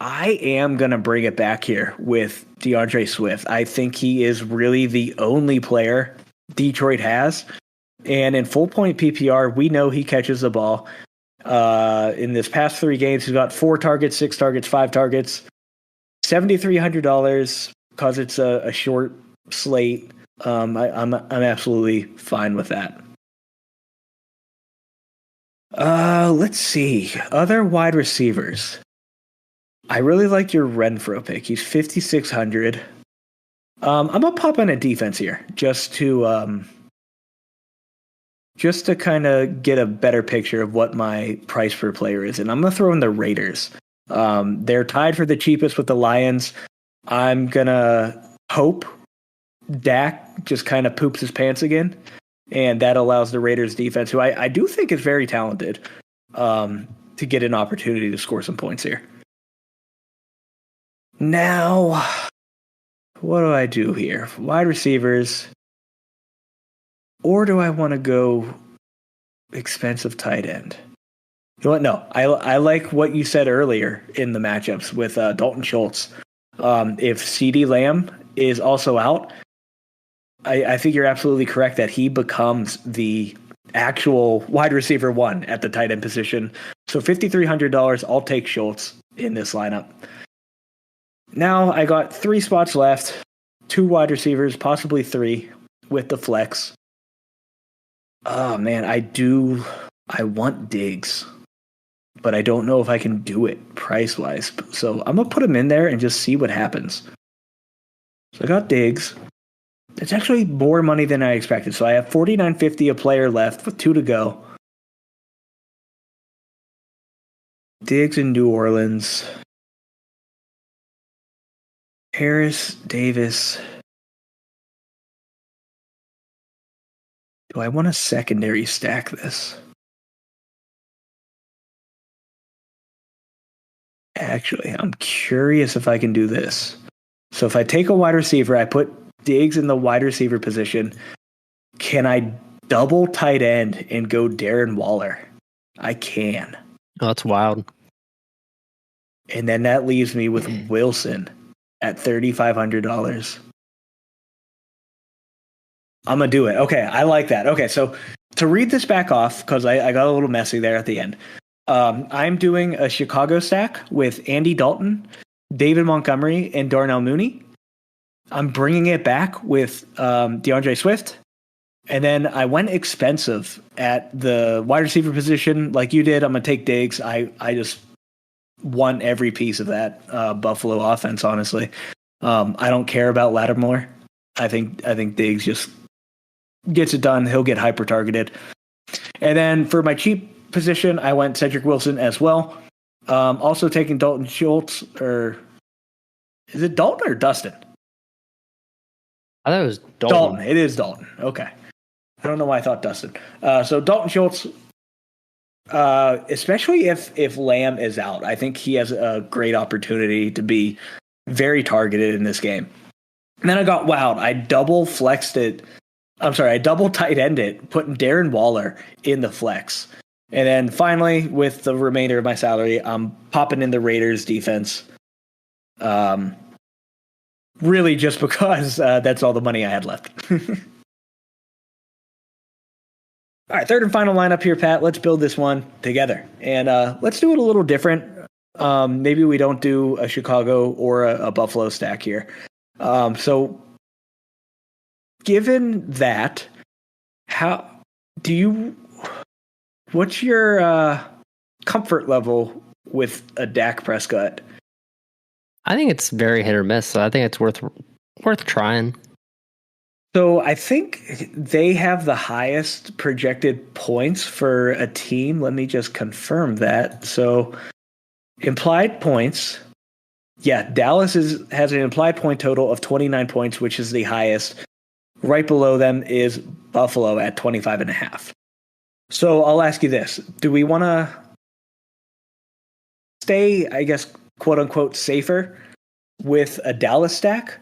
I am going to bring it back here with DeAndre Swift. I think he is really the only player Detroit has. And in full point PPR, we know he catches the ball. In this past 3 games, he's got 4 targets, 6 targets, 5 targets. $7,300 because it's a short slate. I'm absolutely fine with that. Let's see. Other wide receivers. I really liked your Renfro pick. He's 5,600. I'm gonna pop in a defense here just to kind of get a better picture of what my price per player is, and I'm gonna throw in the Raiders. They're tied for the cheapest with the Lions. I'm gonna hope Dak just kind of poops his pants again, and that allows the Raiders defense, who I do think is very talented, to get an opportunity to score some points here. Now, what do I do here? Wide receivers, or do I want to go expensive tight end? You know what? No, I like what you said earlier in the matchups with Dalton Schultz. If CeeDee Lamb is also out, I think you're absolutely correct that he becomes the actual wide receiver 1 at the tight end position. So $5,300, I'll take Schultz in this lineup. Now I got 3 spots left, 2 wide receivers, possibly 3 with the flex. Oh man, I want Diggs, but I don't know if I can do it price-wise. So I'm going to put him in there and just see what happens. So I got Diggs. It's actually more money than I expected. So I have $49.50 a player left with 2 to go. Diggs in New Orleans. Harris, Davis. Do I want to secondary stack this? Actually, I'm curious if I can do this. So if I take a wide receiver, I put Diggs in the wide receiver position. Can I double tight end and go Darren Waller? I can. Oh, that's wild. And then that leaves me with Wilson at $3,500. I'm going to do it. Okay, I like that. Okay, so to read this back off, because I got a little messy there at the end, I'm doing a Chicago stack with Andy Dalton, David Montgomery, and Darnell Mooney. I'm bringing it back with DeAndre Swift. And then I went expensive at the wide receiver position like you did. I'm going to take Diggs. I just want every piece of that Buffalo offense, honestly. I don't care about Lattimore. I think Diggs just gets it done. He'll get hyper targeted. And then for my cheap position, I went Cedric Wilson as well. Also taking Dalton Schultz, or is it Dalton or Dustin? I thought it was Dalton. It is Dalton. Okay. I don't know why I thought Dustin. So Dalton Schultz, especially if Lamb is out, I think he has a great opportunity to be very targeted in this game. And then I got wowed. I double tight ended, putting Darren Waller in the flex. And then finally, with the remainder of my salary, I'm popping in the Raiders defense. Really just because that's all the money I had left. All right, third and final lineup here, Pat. Let's build this one together. And let's do it a little different. Maybe we don't do a Chicago or a Buffalo stack here. So given that, what's your comfort level with a Dak Prescott? I think it's very hit or miss, so I think it's worth trying. So I think they have the highest projected points for a team. Let me just confirm that. So implied points. Yeah, Dallas has an implied point total of 29 points, which is the highest. Right below them is Buffalo at 25.5. So I'll ask you this. Do we want to stay, I guess, quote unquote, safer with a Dallas stack?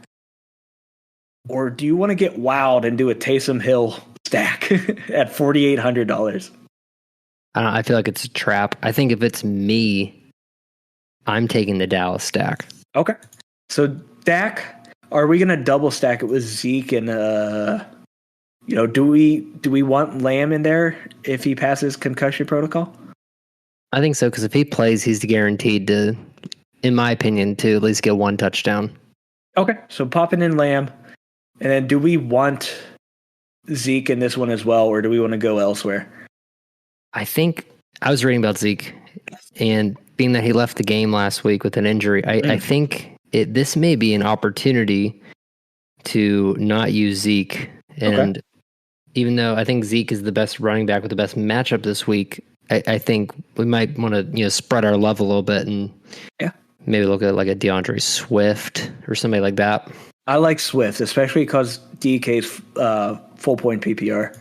Or do you want to get wild and do a Taysom Hill stack at $4,800? I feel like it's a trap. I think if it's me, I'm taking the Dallas stack. Okay. So Dak, are we gonna double stack it with Zeke and do we want Lamb in there if he passes concussion protocol? I think so, because if he plays, he's guaranteed to, in my opinion, to at least get one touchdown. Okay. So popping in Lamb. And then do we want Zeke in this one as well, or do we want to go elsewhere? I think I was reading about Zeke, and being that he left the game last week with an injury, I think this may be an opportunity to not use Zeke. And even though I think Zeke is the best running back with the best matchup this week, I think we might want to spread our love a little bit and maybe look at like a DeAndre Swift or somebody like that. I like Swift, especially because DK's full point PPR.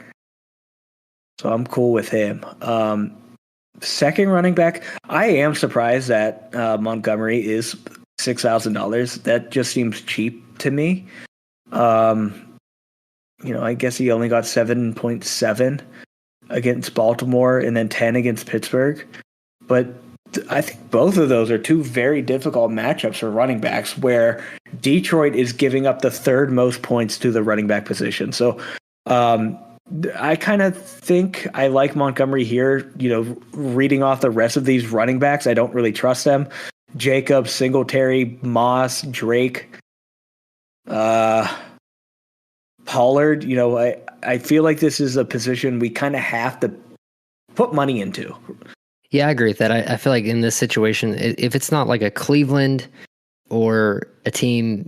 So I'm cool with him. Second running back, I am surprised that Montgomery is $6,000. That just seems cheap to me. I guess he only got 7.7 against Baltimore and then 10 against Pittsburgh. But I think both of those are two very difficult matchups for running backs where Detroit is giving up the third most points to the running back position. So I kind of think I like Montgomery here. Reading off the rest of these running backs, I don't really trust them. Jacobs, Singletary, Moss, Drake, Pollard. I feel like this is a position we kind of have to put money into. Yeah, I agree with that. I feel like in this situation, if it's not like a Cleveland or a team,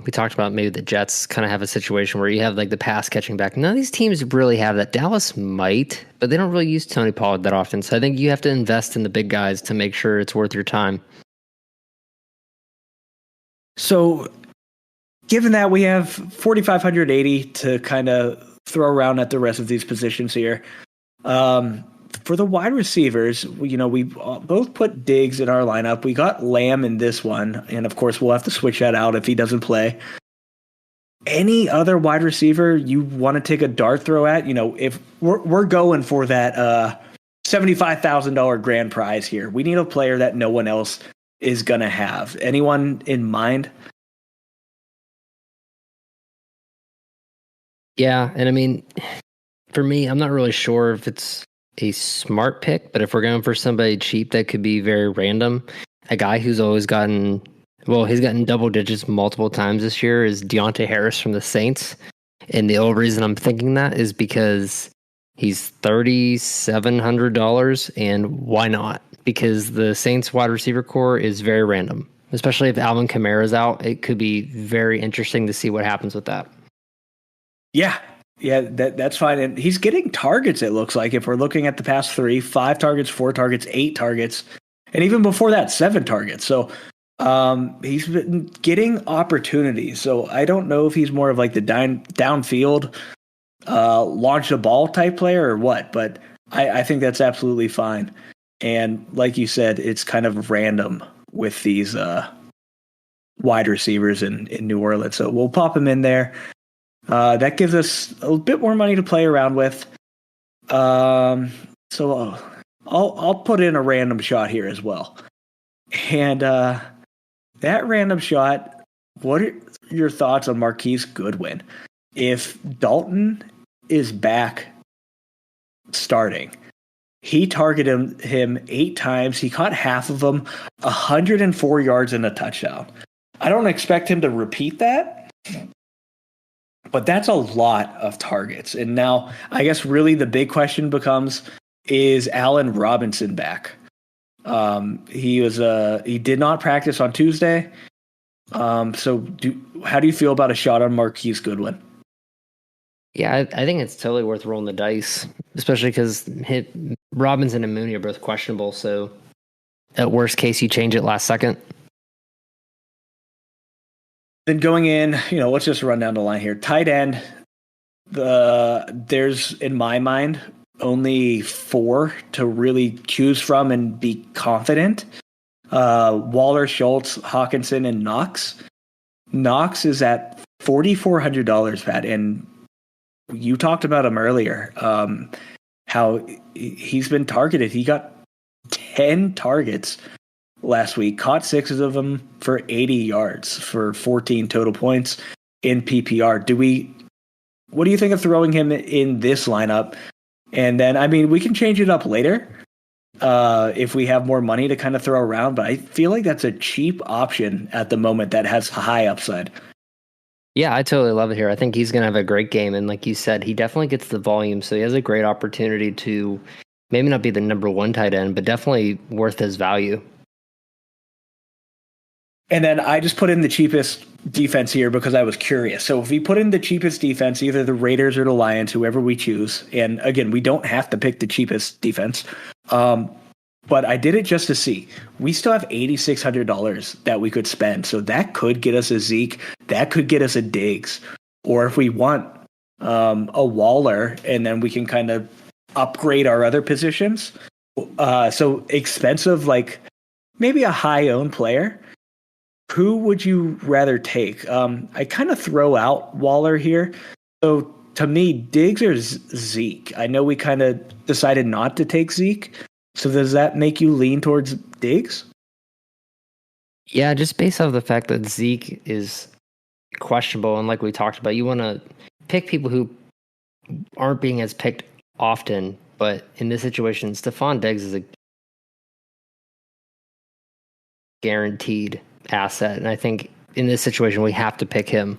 we talked about maybe the Jets kind of have a situation where you have like the pass catching back. None of these teams really have that. Dallas might, but they don't really use Tony Pollard that often. So I think you have to invest in the big guys to make sure it's worth your time. So given that we have 4,580 to kind of throw around at the rest of these positions here, for the wide receivers, we both put Diggs in our lineup. We got Lamb in this one, and of course we'll have to switch that out if he doesn't play. Any other wide receiver you want to take a dart throw at? If we're going for that $75,000 grand prize here, we need a player that no one else is gonna have. Anyone in mind? Yeah, and I mean, for me, I'm not really sure if it's a smart pick, but if we're going for somebody cheap that could be very random, a guy who's always he's gotten double digits multiple times this year is Deontay Harris from the Saints. And the only reason I'm thinking that is because he's $3,700, and why not? Because the Saints wide receiver core is very random, especially if Alvin Kamara's out. It could be very interesting to see what happens with that. Yeah, that's fine. And he's getting targets, it looks like, if we're looking at the past 5 targets, 4 targets, 8 targets, and even before that, 7 targets. So he's been getting opportunities. So I don't know if he's more of like the downfield, launch the ball type player or what, but I think that's absolutely fine. And like you said, it's kind of random with these wide receivers in New Orleans. So we'll pop him in there. That gives us a bit more money to play around with. So I'll put in a random shot here as well. And that random shot, what are your thoughts on Marquise Goodwin? If Dalton is back starting, he targeted him 8 times. He caught half of them, 104 yards and a touchdown. I don't expect him to repeat that, but that's a lot of targets. And now I guess really the big question becomes, is Allen Robinson back? He did not practice on Tuesday. So how do you feel about a shot on Marquise Goodwin? Yeah, I think it's totally worth rolling the dice, especially because Robinson and Mooney are both questionable. So at worst case, you change it last second. Then going in, let's just run down the line here. Tight end, there's, in my mind, only 4 to really choose from and be confident. Waller, Schultz, Hawkinson, and Knox. Knox is at $4,400, Pat, and you talked about him earlier. how he's been targeted. He got 10 targets last week, caught 6 of them for 80 yards for 14 total points in PPR. What do you think of throwing him in this lineup? And then, I mean, we can change it up later if we have more money to kind of throw around, but I feel like that's a cheap option at the moment that has high upside. Yeah, I totally love it here. I think he's going to have a great game. And like you said, he definitely gets the volume. So he has a great opportunity to maybe not be the number 1 tight end, but definitely worth his value. And then I just put in the cheapest defense here because I was curious. So if we put in the cheapest defense, either the Raiders or the Lions, whoever we choose, and again, we don't have to pick the cheapest defense, but I did it just to see. We still have $8,600 that we could spend. So that could get us a Zeke. That could get us a Diggs. Or if we want a Waller, and then we can kind of upgrade our other positions. So expensive, like maybe a high-owned player. Who would you rather take? I kind of throw out Waller here. So to me, Diggs or Zeke? I know we kind of decided not to take Zeke. So does that make you lean towards Diggs? Yeah, just based off the fact that Zeke is questionable. And like we talked about, you want to pick people who aren't being as picked often. But in this situation, Stephon Diggs is a guaranteed asset, and I think in this situation we have to pick him.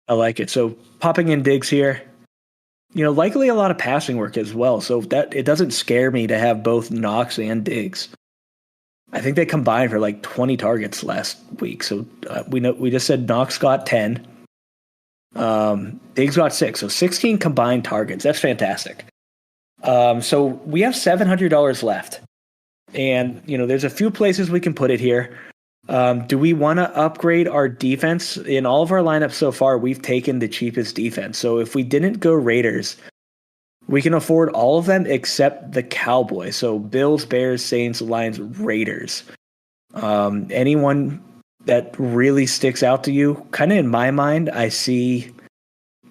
I like it. So popping in Diggs here, likely a lot of passing work as well. So that it doesn't scare me to have both Knox and Diggs. I think they combined for like 20 targets last week. So we just said Knox got 10, Diggs got 6, so 16 combined targets. That's fantastic. So we have $700 left, and there's a few places we can put it here. Do we want to upgrade our defense? In all of our lineups so far, we've taken the cheapest defense. So if we didn't go Raiders, we can afford all of them except the Cowboys. So Bills, Bears, Saints, Lions, Raiders. Anyone that really sticks out to you? Kind of in my mind, I see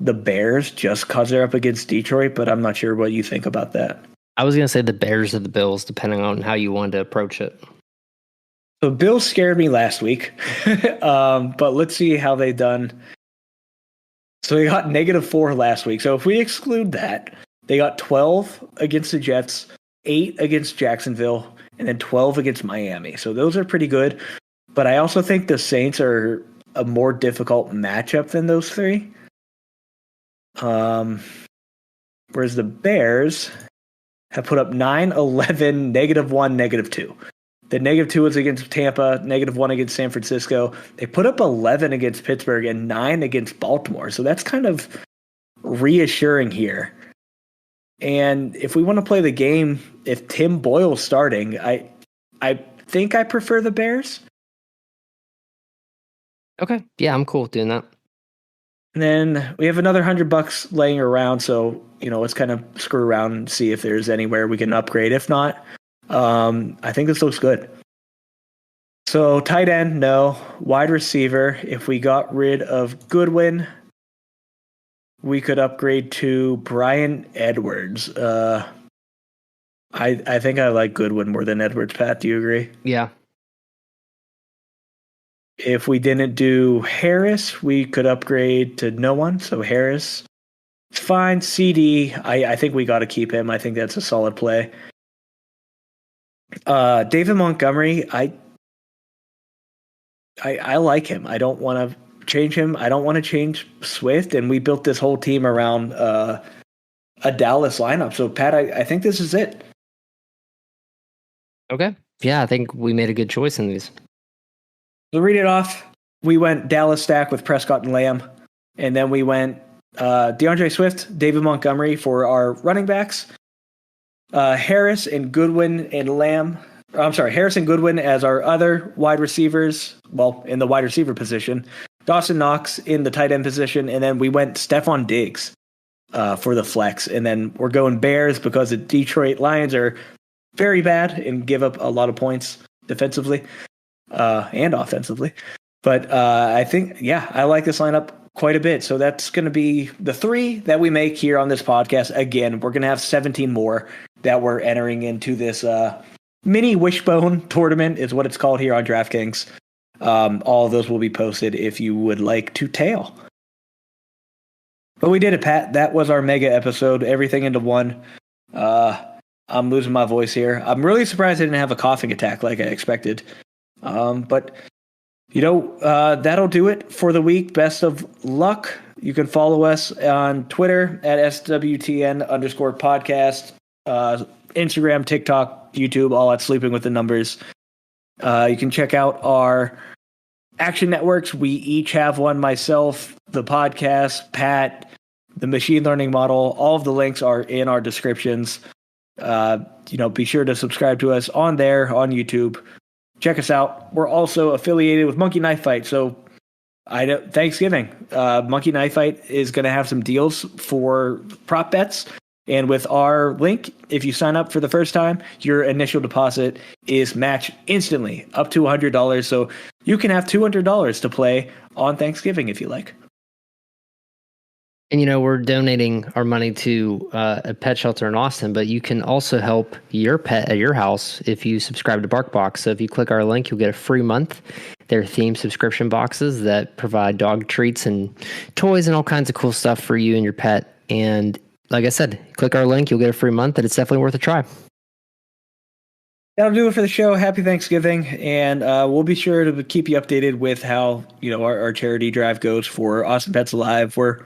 the Bears just because they're up against Detroit, but I'm not sure what you think about that. I was going to say the Bears or the Bills, depending on how you wanted to approach it. So Bills scared me last week, but let's see how they've done. So they got -4 last week. So if we exclude that, they got 12 against the Jets, 8 against Jacksonville, and then 12 against Miami. So those are pretty good. But I also think the Saints are a more difficult matchup than those 3. Whereas the Bears have put up 9, 11, -1, -2. The -2 was against Tampa, -1 against San Francisco. They put up 11 against Pittsburgh and 9 against Baltimore. So that's kind of reassuring here. And if we want to play the game, if Tim Boyle's starting, I think I prefer the Bears. Okay. Yeah, I'm cool with doing that. And then we have another $100 laying around. So, let's kind of screw around and see if there's anywhere we can upgrade. If not, I think this looks good. So tight end, no. Wide receiver, if we got rid of Goodwin, we could upgrade to Bryan Edwards. I think I like Goodwin more than Edwards. Pat, do you agree? Yeah. If we didn't do Harris, we could upgrade to no one. So Harris, it's fine. CD, I think we got to keep him. I think that's a solid play. David Montgomery, I like him. I don't want to change him. I don't want to change Swift, and we built this whole team around a Dallas lineup. So Pat, I think this is it. Okay. Yeah, I think we made a good choice in these. So read it off. We went Dallas stack with Prescott and Lamb, and then we went DeAndre Swift, David Montgomery for our running backs. Harris and Goodwin and Lamb. I'm sorry, Harris and Goodwin as our other wide receivers. Well, in the wide receiver position. Dawson Knox in the tight end position. And then we went Stephon Diggs for the flex. And then we're going Bears because the Detroit Lions are very bad and give up a lot of points defensively and offensively. But I think, yeah, I like this lineup quite a bit. So that's going to be the 3 that we make here on this podcast. Again, we're going to have 17 more that we're entering into this mini wishbone tournament is what it's called here on DraftKings. All of those will be posted if you would like to tail. But we did it, Pat. That was our mega episode. Everything into one. I'm losing my voice here. I'm really surprised I didn't have a coughing attack like I expected. But that'll do it for the week. Best of luck. You can follow us on Twitter at SWTN_podcast, Instagram, TikTok, YouTube, all at Sleeping with the Numbers. You can check out our action networks. We each have one, myself, the podcast, Pat, the machine learning model. All of the links are in our descriptions. Be sure to subscribe to us on there, on YouTube. Check us out. We're also affiliated with Monkey Knife Fight. So Thanksgiving, Monkey Knife Fight is going to have some deals for prop bets. And with our link, if you sign up for the first time, your initial deposit is matched instantly up to $100. So you can have $200 to play on Thanksgiving if you like. And, we're donating our money to a pet shelter in Austin, but you can also help your pet at your house if you subscribe to BarkBox. So if you click our link, you'll get a free month. They're themed subscription boxes that provide dog treats and toys and all kinds of cool stuff for you and your pet. And like I said, click our link, you'll get a free month, and it's definitely worth a try. That'll do it for the show. Happy Thanksgiving, and we'll be sure to keep you updated with how our charity drive goes for Austin Pets Alive. We're